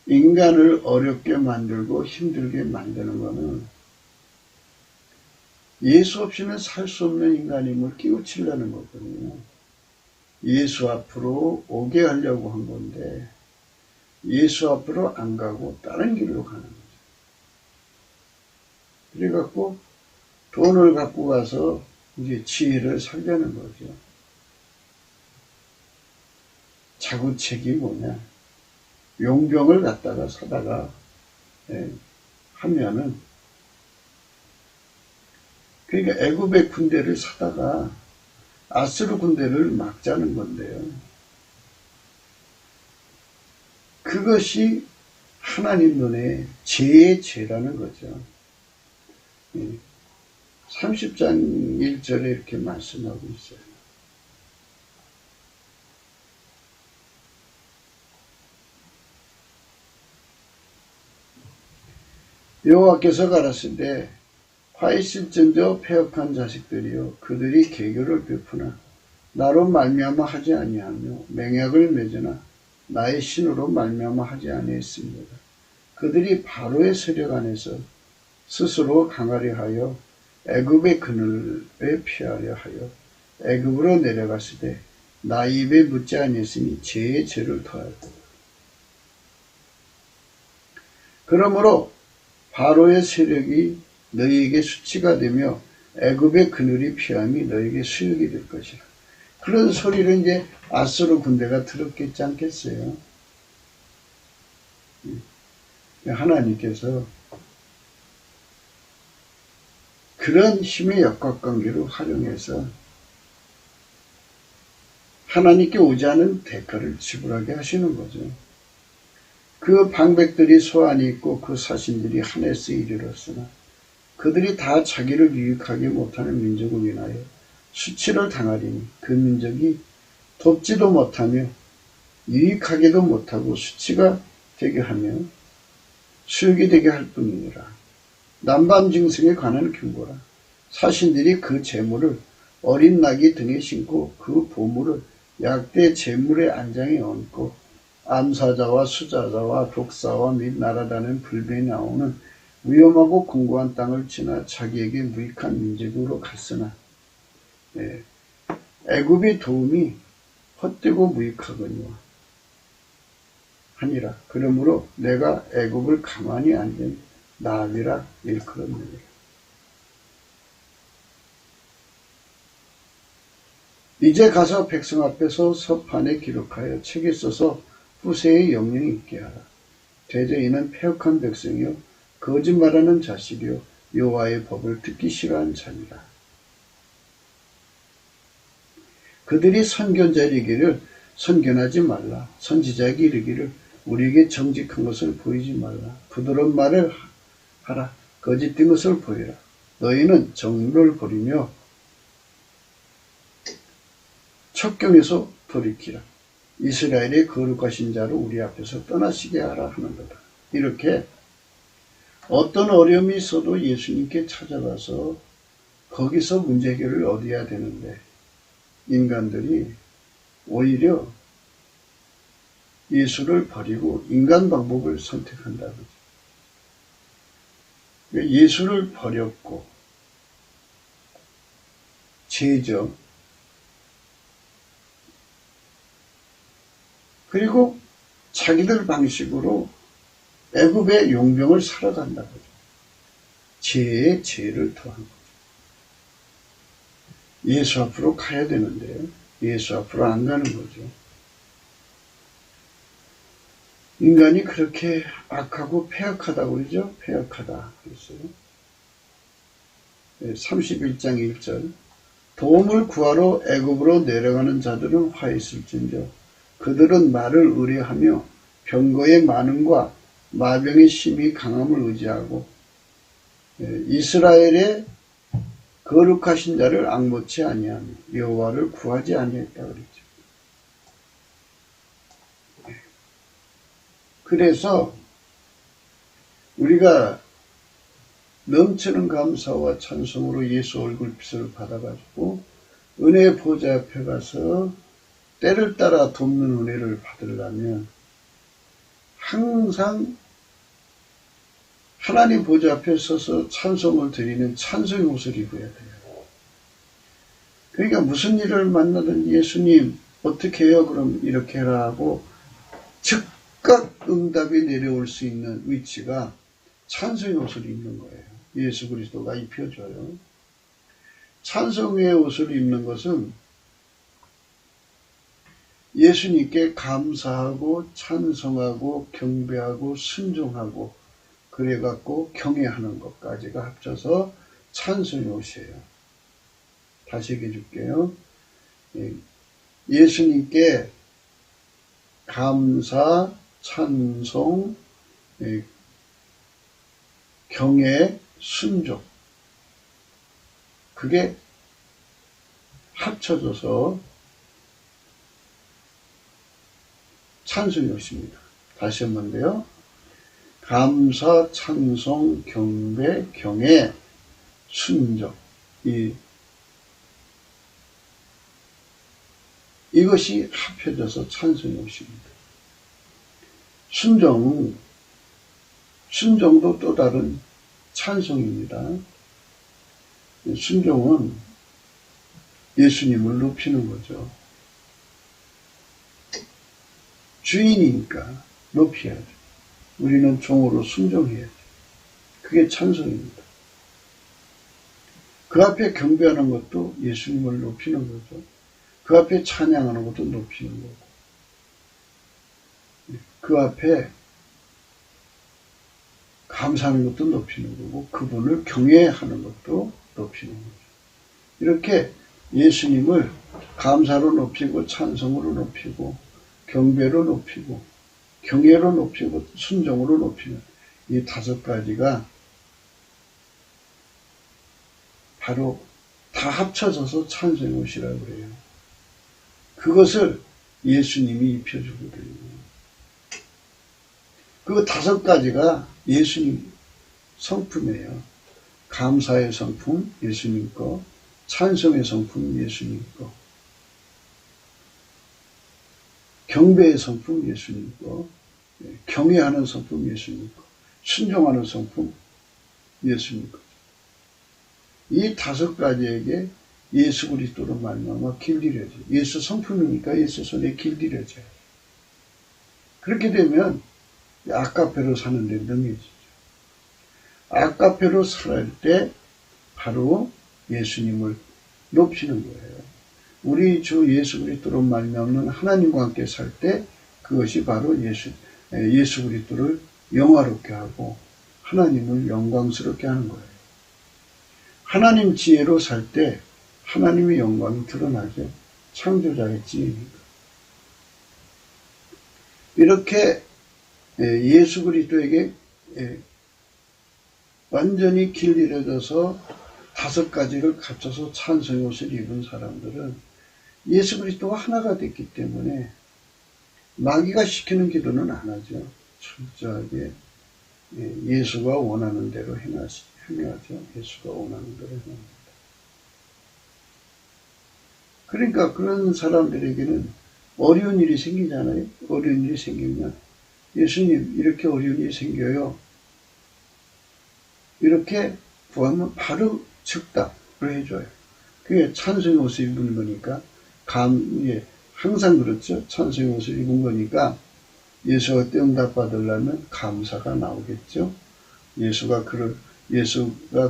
인간을 어렵게 만들고 힘들게 만드는 것은 예수 없이는 살 수 없는 인간임을 깨우치려는 거거든요. 예수 앞으로 오게 하려고 한 건데 예수 앞으로 안 가고 다른 길로 가는 거죠. 그래갖고 돈을 갖고 가서 이제 지혜를 살려는 거죠. 자구책이 뭐냐. 용병을 갖다가 사다가 하면은 그러니까 애굽의 군대를 사다가 아수르 군대를 막자는 건데요. 그것이 하나님 눈에 죄의 죄라는 거죠. 30장 1절에 이렇게 말씀하고 있어요. 여호와께서 가라사대 화 있을진저 패역한 자식들이여 그들이 계교를 베푸나 나로 말미암아 하지 아니하며 맹약을 맺으나 나의 신으로 말미암아 하지 아니했습니다. 그들이 바로의 세력 안에서 스스로 강하려 하여 애굽의 그늘에 피하려 하여 애굽으로 내려갔을 때 나 입에 묻지 아니했으니 죄의 죄를 더하고 그러므로 바로의 세력이 너희에게 수치가 되며 애굽의 그늘이 피함이 너희에게 수욕이 될 것이라. 그런 소리를 이제 아수르 군대가 들었겠지 않겠어요? 하나님께서 그런 힘의 역학관계를 활용해서 하나님께 오지 않은 대가를 지불하게 하시는 거죠. 그 방백들이 소환이 있고 그 사신들이 하늘에서 이르렀으나 그들이 다 자기를 유익하게 못하는 민족을 인하여 수치를 당하리니 그 민족이 돕지도 못하며 유익하게도 못하고 수치가 되게 하며 수욕이 되게 할 뿐이니라. 남방 증승에 관한 경고라. 사신들이 그 재물을 어린 나귀 등에 신고 그 보물을 약대 재물의 안장에 얹고 암사자와 수자자와 독사와 및 날아다니는 불변이 나오는 위험하고 공고한 땅을 지나 자기에게 무익한 민족으로 갔으나 애굽의 도움이 헛되고 무익하거니와 하니라. 그러므로 내가 애굽을 가만히 앉은 나비라 일컬었느니라. 이제 가서 백성 앞에서 서판에 기록하여 책에 써서 후세의 영령이 있게 하라. 대저 이는 패역한 백성이요 거짓말하는 자식이요 여호와의 법을 듣기 싫어한 자니라. 그들이 선견자에게 이르기를 선견하지 말라. 선지자에게 이르기를 우리에게 정직한 것을 보이지 말라. 부드러운 말을 하라. 거짓된 것을 보이라. 너희는 정의를 버리며 첩경에서 돌이키라. 이스라엘의 거룩하신 자로 우리 앞에서 떠나시게 하라 하는 거다. 이렇게 어떤 어려움이 있어도 예수님께 찾아가서 거기서 문제 해결을 얻어야 되는데 인간들이 오히려 예수를 버리고 인간 방법을 선택한다고. 예수를 버렸고 죄죠. 그리고 자기들 방식으로 애굽의 용병을 살아간다고. 죄에 죄를 더한 거죠. 예수 앞으로 가야 되는데요. 예수 앞으로 안 가는 거죠. 인간이 그렇게 악하고 패역하다고 그러죠. 패역하다 그랬어요. 31장 1절 도움을 구하러 애굽으로 내려가는 자들은 화 있을진저 그들은 말을 의뢰하며 병거의 많음과 마병의 심히 강함을 의지하고 이스라엘의 거룩하신 자를 앙모치 아니하며 여호와를 구하지 아니했다 그랬죠. 그래서 우리가 넘치는 감사와 찬송으로 예수 얼굴빛을 받아가지고 은혜의 보좌 앞에 가서 때를 따라 돕는 은혜를 받으려면 항상 하나님 보좌 앞에 서서 찬송을 드리는 찬송의 옷을 입어야 돼요. 그러니까 무슨 일을 만나든 예수님 어떻게 해요? 그럼 이렇게 해라 하고 즉각 응답이 내려올 수 있는 위치가 찬송의 옷을 입는 거예요. 예수 그리스도가 입혀줘요. 찬송의 옷을 입는 것은 예수님께 감사하고 찬송하고 경배하고 순종하고 그래갖고 경외하는 것까지가 합쳐서 찬송의 옷이에요. 다시 얘기해 줄게요. 예수님께 감사, 찬송, 경외, 순종 그게 합쳐져서 찬송의 옷입니다. 다시 한번데요. 감사, 찬송, 경배, 경애, 순종. 이것이 합해져서 찬송의 옷입니다. 순종도 또 다른 찬송입니다. 순종은 예수님을 높이는 거죠. 주인이니까 높여야죠. 우리는 종으로 순종해야죠. 그게 찬송입니다. 그 앞에 경배하는 것도 예수님을 높이는 거죠. 그 앞에 찬양하는 것도 높이는 거고, 그 앞에 감사하는 것도 높이는 거고, 그분을 경외하는 것도 높이는 거죠. 이렇게 예수님을 감사로 높이고, 찬송으로 높이고, 경배로 높이고, 경외로 높이고, 순종으로 높이는 이 5가지가 바로 다 합쳐져서 찬송의 옷이라고 그래요. 그것을 예수님이 입혀주거든요. 그 5가지가 예수님 성품이에요. 감사의 성품 예수님 거, 찬송의 성품 예수님 거, 경배의 성품 예수님 거, 경외하는 성품 예수님 거, 순종하는 성품 예수님 거. 이 5가지에게 예수 그리스도로 말미암아 길들여져요. 예수 성품이니까 예수 손에 길들여져요. 그렇게 되면 아까페로 사는데 능해지죠. 아까페로 살 때 바로 예수님을 높이는 거예요. 우리 주 예수 그리스도로 말미암는 하나님과 함께 살 때 그것이 바로 예수 그리스도를 영화롭게 하고 하나님을 영광스럽게 하는 거예요. 하나님 지혜로 살 때 하나님의 영광이 드러나죠. 창조자의 지혜니까. 이렇게 예수 그리스도에게 완전히 길들여져서 5가지를 갖춰서 찬송의 옷을 입은 사람들은 예수 그리스도와 하나가 됐기 때문에 마귀가 시키는 기도는 안 하죠. 철저하게 예수가 원하는 대로 행하죠. 예수가 원하는 대로 행합니다. 그러니까 그런 사람들에게는 어려운 일이 생기잖아요. 어려운 일이 생기면 예수님 이렇게 어려운 일이 생겨요. 이렇게 구하면 바로 즉답을 해줘요. 그게 찬송의 옷을 입은 거니까 항상 그렇죠. 찬송의 옷을 입은 거니까 예수가 응답 받으려면 감사가 나오겠죠. 예수가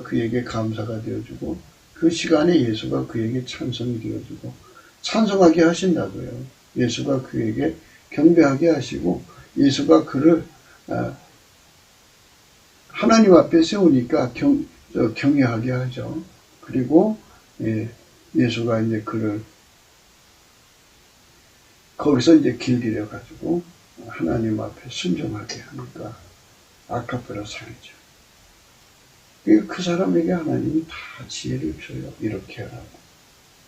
그에게 감사가 되어주고 그 시간에 예수가 그에게 찬송이 되어주고 찬송하게 하신다고요. 예수가 그에게 경배하게 하시고 예수가 그를 하나님 앞에 세우니까 경외하게 하죠. 그리고 예수가 이제 그를 거기서 이제 길들여 가지고 하나님 앞에 순종하게 하니까 아카페라 살죠. 그 사람에게 하나님이 다 지혜를 줘요. 이렇게 하라고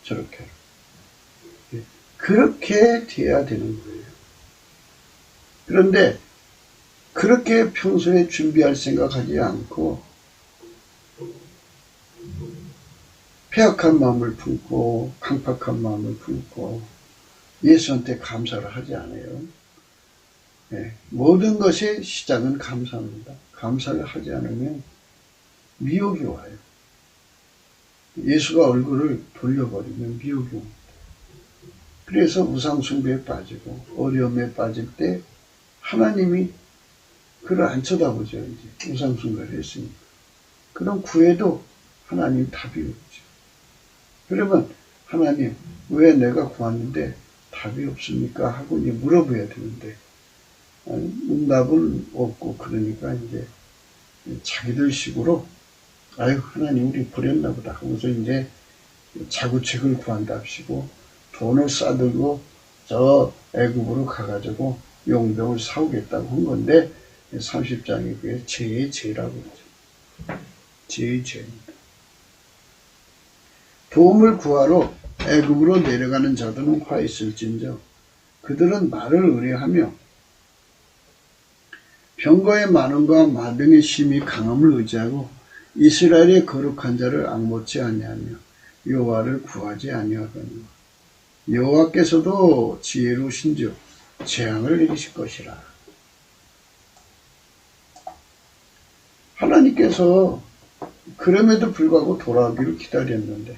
저렇게 하라고. 그렇게 돼야 되는 거예요. 그런데 그렇게 평소에 준비할 생각하지 않고 패악한 마음을 품고 강팍한 마음을 품고 예수한테 감사를 하지 않아요. 모든 것의 시작은 감사입니다. 감사를 하지 않으면 미혹이 와요. 예수가 얼굴을 돌려버리면 미혹이 옵니다. 그래서 우상숭배에 빠지고 어려움에 빠질 때 하나님이 그를 안 쳐다보죠. 이제 우상숭배를 했으니까. 그럼 구해도 하나님 답이 없죠. 그러면 하나님 왜 내가 구하는데 답이 없습니까? 하고 이제 물어봐야 되는데 응답은 없고 그러니까 이제 자기들 식으로 아유 하나님 우리 버렸나 보다 하고서 이제 자구책을 구한답시고 돈을 싸들고 저 애굽으로 가가지고 용병을 사오겠다고 한 건데 30장에 그게 죄의 죄라고 그러죠. 죄의 죄입니다. 도움을 구하러 애굽으로 내려가는 자들은 화 있을진저 그들은 말을 의뢰하며 병거의 많음과 마병의 심이 강함을 의지하고 이스라엘의 거룩한 자를 앙모치 아니하며 여호와를 구하지 아니하거니와 여호와께서도 지혜로우신즉 재앙을 내리실 것이라. 하나님께서 그럼에도 불구하고 돌아오기를 기다렸는데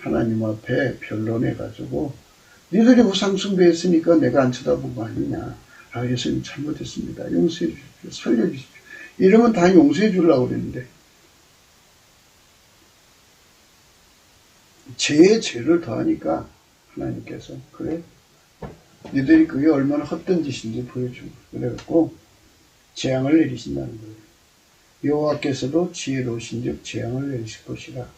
하나님 앞에 변론해가지고 니들이 우상 숭배했으니까 내가 안 쳐다본 거 아니냐. 예수님 잘못했습니다. 용서해 주십시오. 살려주십시오. 이러면 다 용서해 주려고 그랬는데 죄에 죄를 더하니까 하나님께서 그래 니들이 그게 얼마나 헛된 짓인지 보여주고 그래갖고 재앙을 내리신다는 거예요. 여호와께서도 지혜로우신즉 재앙을 내리실 것이라.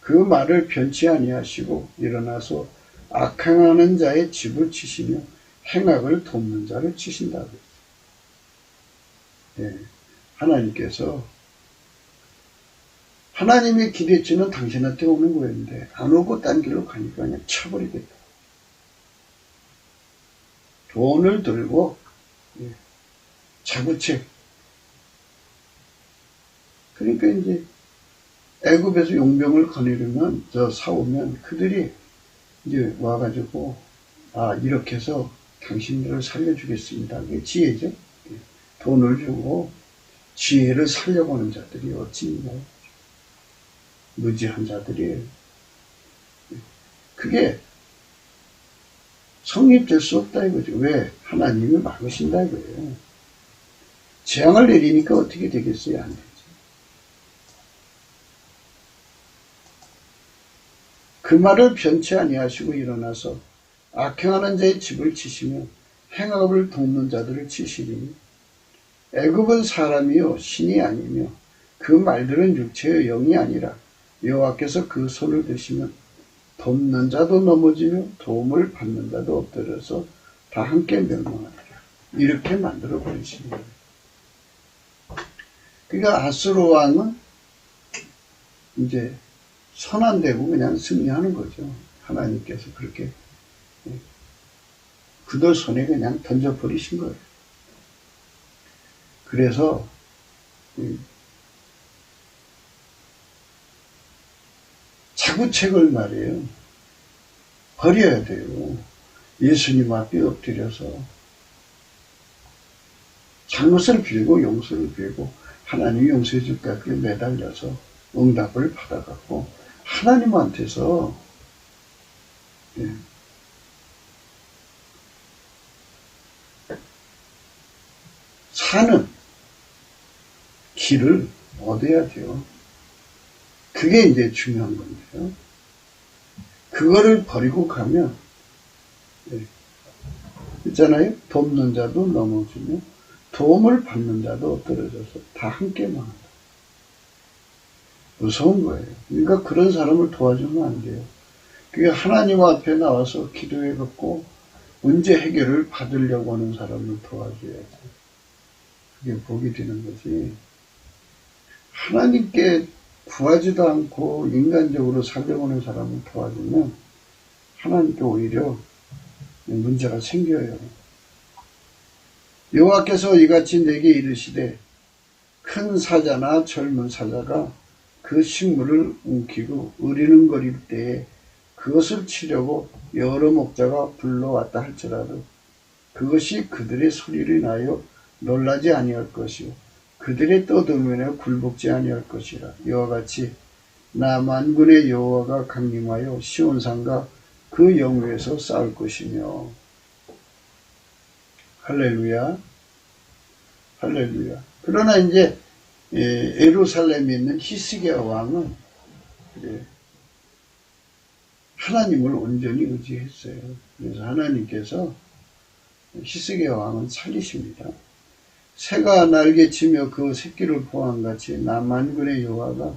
그 말을 변치 아니하시고 일어나서 악행하는 자의 집을 치시며 행악을 돕는 자를 치신다고. 네. 하나님께서 하나님의 기대치는 당신한테 오는 거였는데 안 오고 딴 길로 가니까 그냥 쳐버리겠다. 돈을 들고 자구책. 그러니까 이제 애굽에서 용병을 거느리면 사오면 그들이 이제 와가지고 이렇게 해서 당신들을 살려주겠습니다. 그게 지혜죠. 돈을 주고 지혜를 살려고 하는 자들이 어찌 있나요? 무지한 자들이에요. 그게 성립될 수 없다 이거죠. 왜? 하나님이 막으신다 이거예요. 재앙을 내리니까 어떻게 되겠어요? 안 되지. 그 말을 변치 아니하시고 일어나서 악행하는 자의 집을 치시며 행악을 돕는 자들을 치시리니 애굽은 사람이요 신이 아니며 그 말들은 육체의 영이 아니라 여호와께서 그 손을 드시면 돕는 자도 넘어지며 도움을 받는 자도 엎드려서 다 함께 멸망하리라. 이렇게 만들어 버리시는 거예요. 그러니까 아수르 왕은 이제 선한되고 그냥 승리하는 거죠. 하나님께서 그렇게 그들 손에 그냥 던져버리신 거예요. 그래서 자구책을 말이에요. 버려야 돼요. 예수님 앞에 엎드려서 잘못을 빌고 용서를 빌고 하나님이 용서해 줄까 그게 매달려서 응답을 받아갖고 하나님한테서 사는 길을 얻어야 돼요. 그게 이제 중요한 건데요. 그거를 버리고 가면 있잖아요. 돕는 자도 넘어지며 도움을 받는 자도 엎드려져서 다 함께 망한다. 무서운 거예요. 그러니까 그런 사람을 도와주면 안 돼요. 그게 하나님 앞에 나와서 기도해갖고 문제 해결을 받으려고 하는 사람을 도와줘야지. 그게 복이 되는 거지. 하나님께 구하지도 않고 인간적으로 살려고 하는 사람을 도와주면 하나님께 오히려 문제가 생겨요. 여호와께서 이같이 내게 이르시되 큰 사자나 젊은 사자가 그 식물을 움키고 으리는거릴 때에 그것을 치려고 여러 목자가 불러왔다 할지라도 그것이 그들의 소리를 인하여 놀라지 아니할 것이요 그들의 떠들면에 굴복지 아니할 것이라. 이와 같이 나 만군의 여호와가 강림하여 시온산과 그 영후에서 싸울 것이며. 할렐루야. 할렐루야. 그러나 이제 예루살렘에 있는 히스기야 왕은 하나님을 온전히 의지했어요. 그래서 하나님께서 히스기야 왕은 살리십니다. 새가 날개치며 그 새끼를 보호한같이 나 만군의 여호와가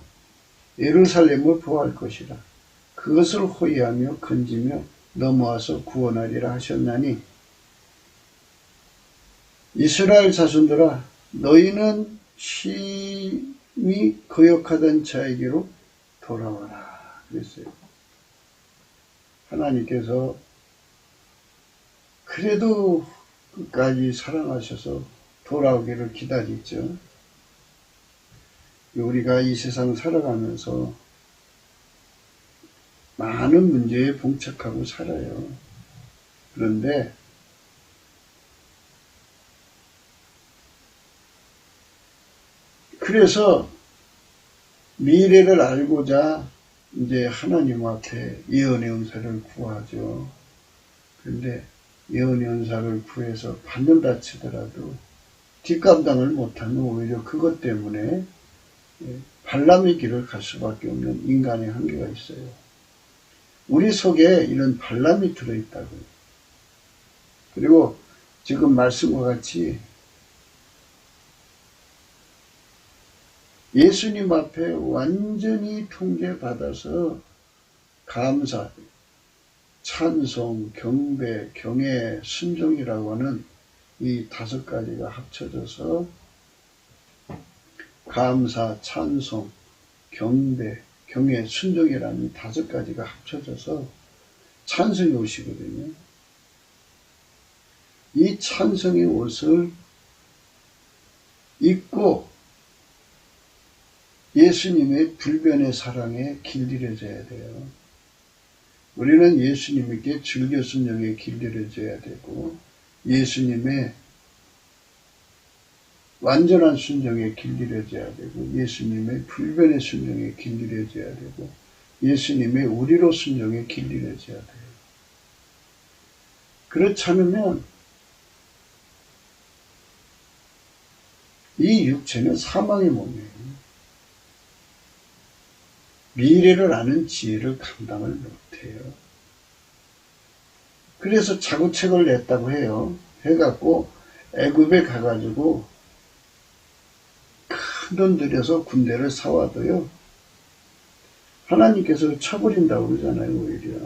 예루살렘을 보호할 것이라. 그것을 호위하며 건지며 넘어와서 구원하리라 하셨나니 이스라엘 자손들아 너희는 심히 거역하던 자에게로 돌아와라 그랬어요. 하나님께서 그래도 끝까지 사랑하셔서 돌아오기를 기다리죠. 우리가 이 세상 살아가면서 많은 문제에 봉착하고 살아요. 그런데 그래서 미래를 알고자 이제 하나님 앞에 예언의 은사를 구하죠. 그런데 예언의 은사를 구해서 받는다 치더라도 뒷감당을 못하면 오히려 그것 때문에 발람의 길을 갈 수밖에 없는 인간의 한계가 있어요. 우리 속에 이런 발람이 들어있다고요. 그리고 지금 말씀과 같이 예수님 앞에 완전히 통제받아서 감사, 찬송, 경배, 경애, 순종이라고 하는 이 5가지가 합쳐져서 감사, 찬송, 경배, 경애, 순종이라는 이 5가지가 합쳐져서 찬송의 옷이거든요. 이 찬송의 옷을 입고 예수님의 불변의 사랑에 길들여져야 돼요. 우리는 예수님에게 즐겨 순종에 길들여져야 되고 예수님의 완전한 순종에 길들여져야 되고 예수님의 불변의 순종에 길들여져야 되고 예수님의 우리로 순종에 길들여져야 돼요. 그렇지 않으면 이 육체는 사망의 몸이에요. 미래를 아는 지혜를 감당을 못해요. 그래서 자구책을 냈다고 해요. 해갖고 애굽에 가가지고 큰 돈 들여서 군대를 사와도요. 하나님께서 쳐버린다고 그러잖아요. 오히려.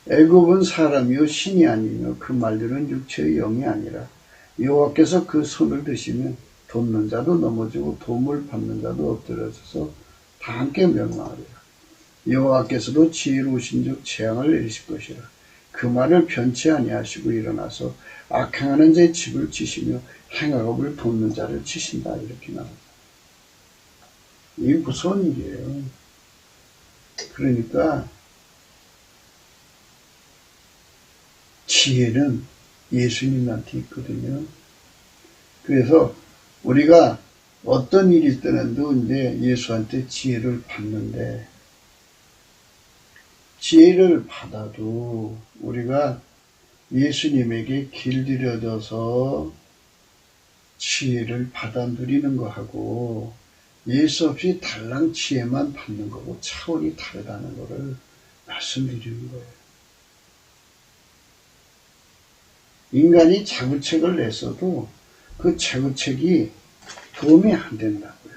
애굽은 사람이요 신이 아니며 그 말들은 육체의 영이 아니라 여호와께서 그 손을 드시면 돕는 자도 넘어지고 도움을 받는 자도 엎드려져서 다 함께 멸망하리라. 여호와께서도 지혜로우신 즉 재앙을 내리실 것이라. 그 말을 변치 아니하시고 일어나서 악행하는 자의 집을 치시며 행악업을 돕는 자를 치신다. 이렇게 나옵니다. 이게 무서운 일이에요. 그러니까 지혜는 예수님한테 있거든요. 그래서 우리가 어떤 일이 있더라도 이제 예수한테 지혜를 받는데 지혜를 받아도 우리가 예수님에게 길들여져서 지혜를 받아 누리는 거하고 예수 없이 달랑 지혜만 받는 거고 차원이 다르다는 것을 말씀드리는 거예요. 인간이 자구책을 냈어도 그 자구책이 도움이 안 된다고요.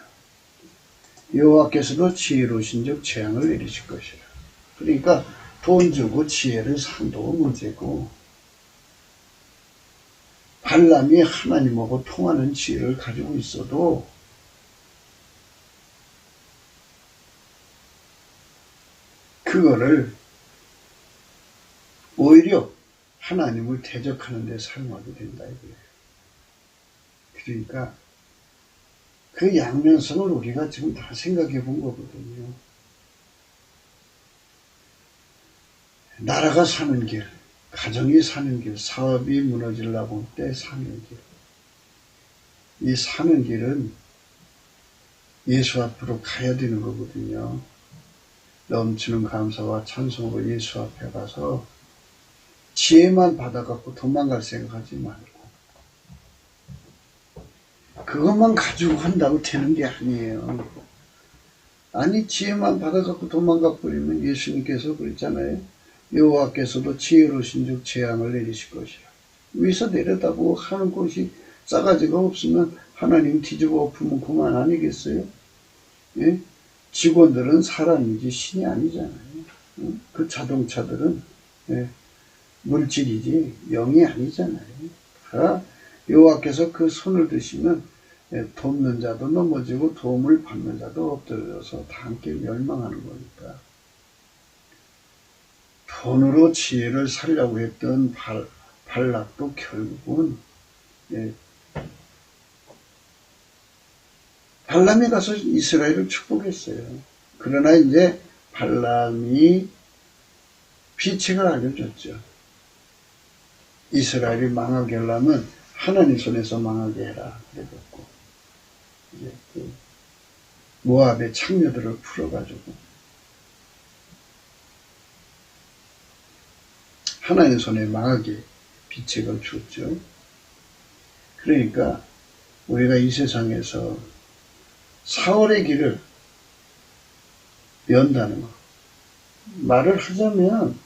여호와께서도 지혜로우신 즉 재앙을 내리실 것이라. 그러니까 돈 주고 지혜를 산도 문제고 발람이 하나님하고 통하는 지혜를 가지고 있어도 그거를 오히려 하나님을 대적하는 데 사용하게 된다 이거예요. 그러니까 그 양면성을 우리가 지금 다 생각해 본 거거든요. 나라가 사는 길, 가정이 사는 길, 사업이 무너지려고 할 때 사는 길. 이 사는 길은 예수 앞으로 가야 되는 거거든요. 넘치는 감사와 찬송으로 예수 앞에 가서 지혜만 받아갖고 도망갈 생각하지 말고 그것만 가지고 한다고 되는 게 아니에요. 아니 지혜만 받아갖고 도망가 버리면 예수님께서 그랬잖아요. 여호와께서도 지혜로우신 즉 재앙을 내리실 것이라. 위에서 내려다보고 하는 곳이 싸가지가 없으면 하나님 뒤집어 엎으면 그만 아니겠어요? 예? 직원들은 사람이지 신이 아니잖아요. 그 자동차들은 물질이지 영이 아니잖아요. 다 여호와께서 그 손을 드시면 돕는 자도 넘어지고 도움을 받는 자도 엎드려져서 다 함께 멸망하는 거니까. 돈으로 지혜를 살려고 했던 발락도 결국은 발람이 가서 이스라엘을 축복했어요. 그러나 이제 발람이 비책을 알려줬죠. 이스라엘이 망하게 하려면 하나님 손에서 망하게 해라. 그래갖고 이제 그 모압의 창녀들을 풀어가지고 하나님 손에 망하게 비책을 줬죠. 그러니까 우리가 이 세상에서 사월의 길을 연다는 거. 말을 하자면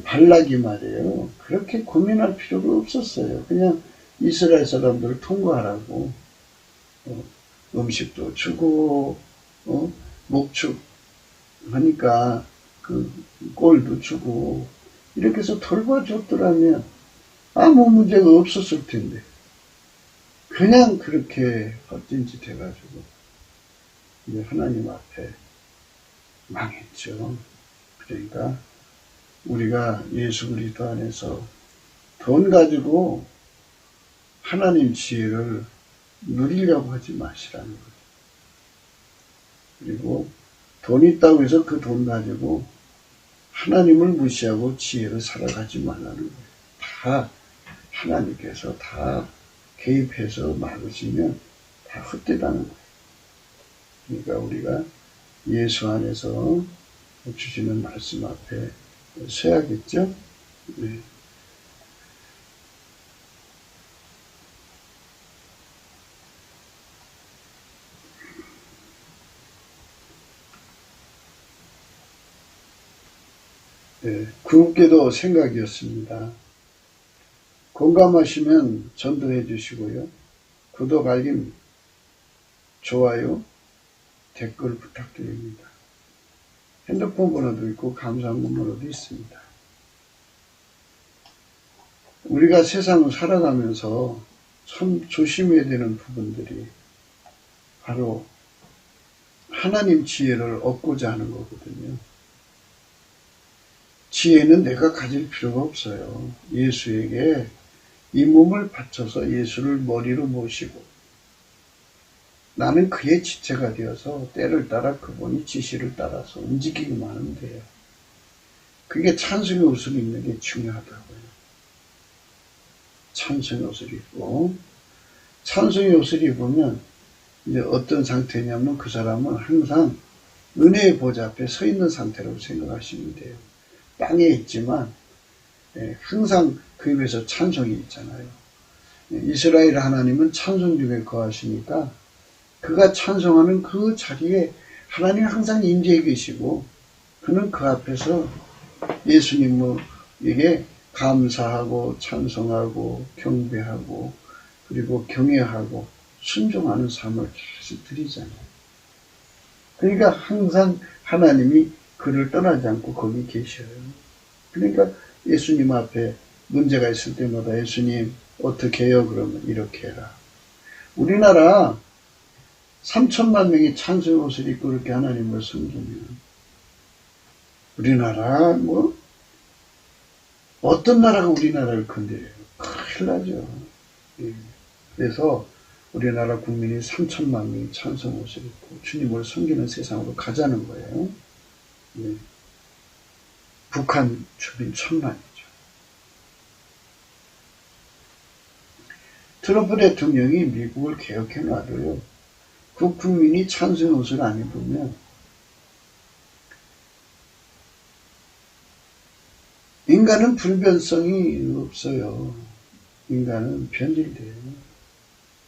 발락이 말이에요. 그렇게 고민할 필요가 없었어요. 그냥 이스라엘 사람들을 통과하라고 음식도 주고 목축 하니까 그 꼴도 주고 이렇게 해서 돌봐줬더라면 아무 문제가 없었을 텐데 그냥 그렇게 헛된 짓 해가지고 이제 하나님 앞에 망했죠. 그러니까 우리가 예수 그리스도 안에서 돈 가지고 하나님 지혜를 누리려고 하지 마시라는 거죠. 그리고 돈 있다고 해서 그 돈 가지고 하나님을 무시하고 지혜를 살아가지 말라는 거예요. 다 하나님께서 다 개입해서 막으시면 다 헛되다는 거예요. 그러니까 우리가 예수 안에서 주시는 말씀 앞에 서야겠죠? 네. 네, 굵게도 생각이었습니다. 공감하시면 전도해 주시고요. 구독, 알림, 좋아요, 댓글 부탁드립니다. 핸드폰 번호도 있고 감사한 번호도 있습니다. 우리가 세상을 살아가면서 참 조심해야 되는 부분들이 바로 하나님 지혜를 얻고자 하는 거거든요. 지혜는 내가 가질 필요가 없어요. 예수에게 이 몸을 바쳐서 예수를 머리로 모시고 나는 그의 지체가 되어서 때를 따라 그분이 지시를 따라서 움직이기만 하면 돼요. 그게 찬송의 옷을 입는 게 중요하다고요. 찬송의 옷을 입고 찬송의 옷을 입으면 이제 어떤 상태냐면 그 사람은 항상 은혜의 보좌 앞에 서 있는 상태라고 생각하시면 돼요. 땅에 있지만 항상 그 입에서 찬송이 있잖아요. 이스라엘 하나님은 찬송 중에 거하시니까 그가 찬송하는 그 자리에 하나님이 항상 임재해 계시고 그는 그 앞에서 예수님에게 감사하고 찬송하고 경배하고 그리고 경외하고 순종하는 삶을 계속 드리잖아요. 그러니까 항상 하나님이 그를 떠나지 않고 거기 계셔요. 그러니까 예수님 앞에 문제가 있을 때마다 예수님 어떻게 해요? 그러면 이렇게 해라. 우리나라 3천만 명이 찬송의 옷을 입고 그렇게 하나님을 섬기면 우리나라 어떤 나라가 우리나라를 건드려요? 큰일 나죠. 그래서 우리나라 국민이 3천만 명이 찬송의 옷을 입고 주님을 섬기는 세상으로 가자는 거예요. 북한 주민 1,000만이죠. 트럼프 대통령이 미국을 개혁해 놔도요. 그 국민이 찬송의 옷을 안 입으면 인간은 불변성이 없어요. 인간은 변질돼요.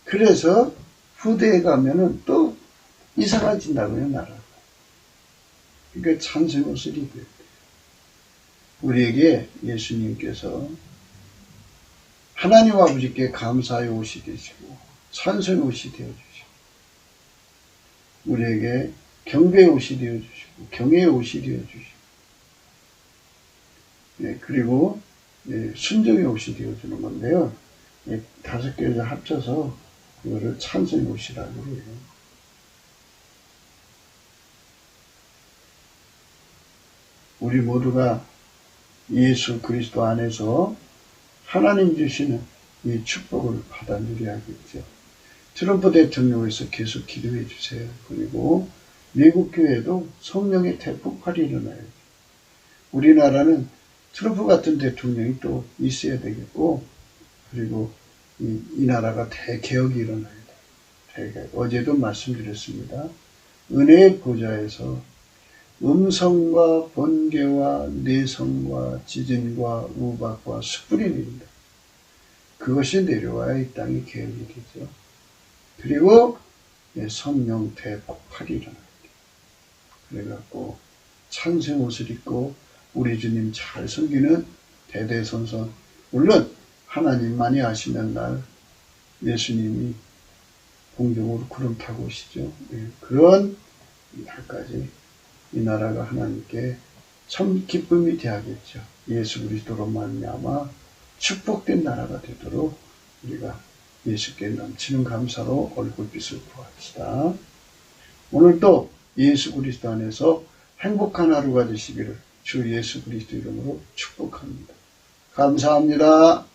그래서 후대에 가면은 또 이상해진다고요, 나라가. 그러니까 찬송의 옷을 입어야 돼요. 우리에게 예수님께서 하나님 아버지께 감사의 옷이 되시고 찬송의 옷이 되어주시고 우리에게 경배의 옷이 되어주시고 경외의 옷이 되어주시고 그리고 순종의 옷이 되어주는 건데요. 5개를 합쳐서 그거를 찬송의 옷이라고 해요. 우리 모두가 예수 그리스도 안에서 하나님 주시는 이 축복을 받아 누려야겠죠. 트럼프 대통령에서 계속 기도해 주세요. 그리고 미국 교회도 성령의 대폭발이 일어나요. 우리나라는 트럼프 같은 대통령이 또 있어야 되겠고, 그리고 이 나라가 대개혁이 일어나야 돼요. 대개혁. 어제도 말씀드렸습니다. 은혜의 보좌에서 음성과 번개와 내성과 지진과 우박과 숯불이 내린다. 그것이 내려와야 이 땅이 개혁이 되죠. 그리고 성령 대폭발이 일어납니다. 그래갖고 찬송 옷을 입고 우리 주님 잘 섬기는 대대손손, 물론 하나님만이 아시는 날 예수님이 공중으로 구름 타고 오시죠. 그런 날까지 이 나라가 하나님께 참 기쁨이 되야겠죠. 예수 그리스도로 말미암아 축복된 나라가 되도록 우리가 예수께 넘치는 감사로 얼굴빛을 구합시다. 오늘도 예수 그리스도 안에서 행복한 하루가 되시기를 주 예수 그리스도 이름으로 축복합니다. 감사합니다.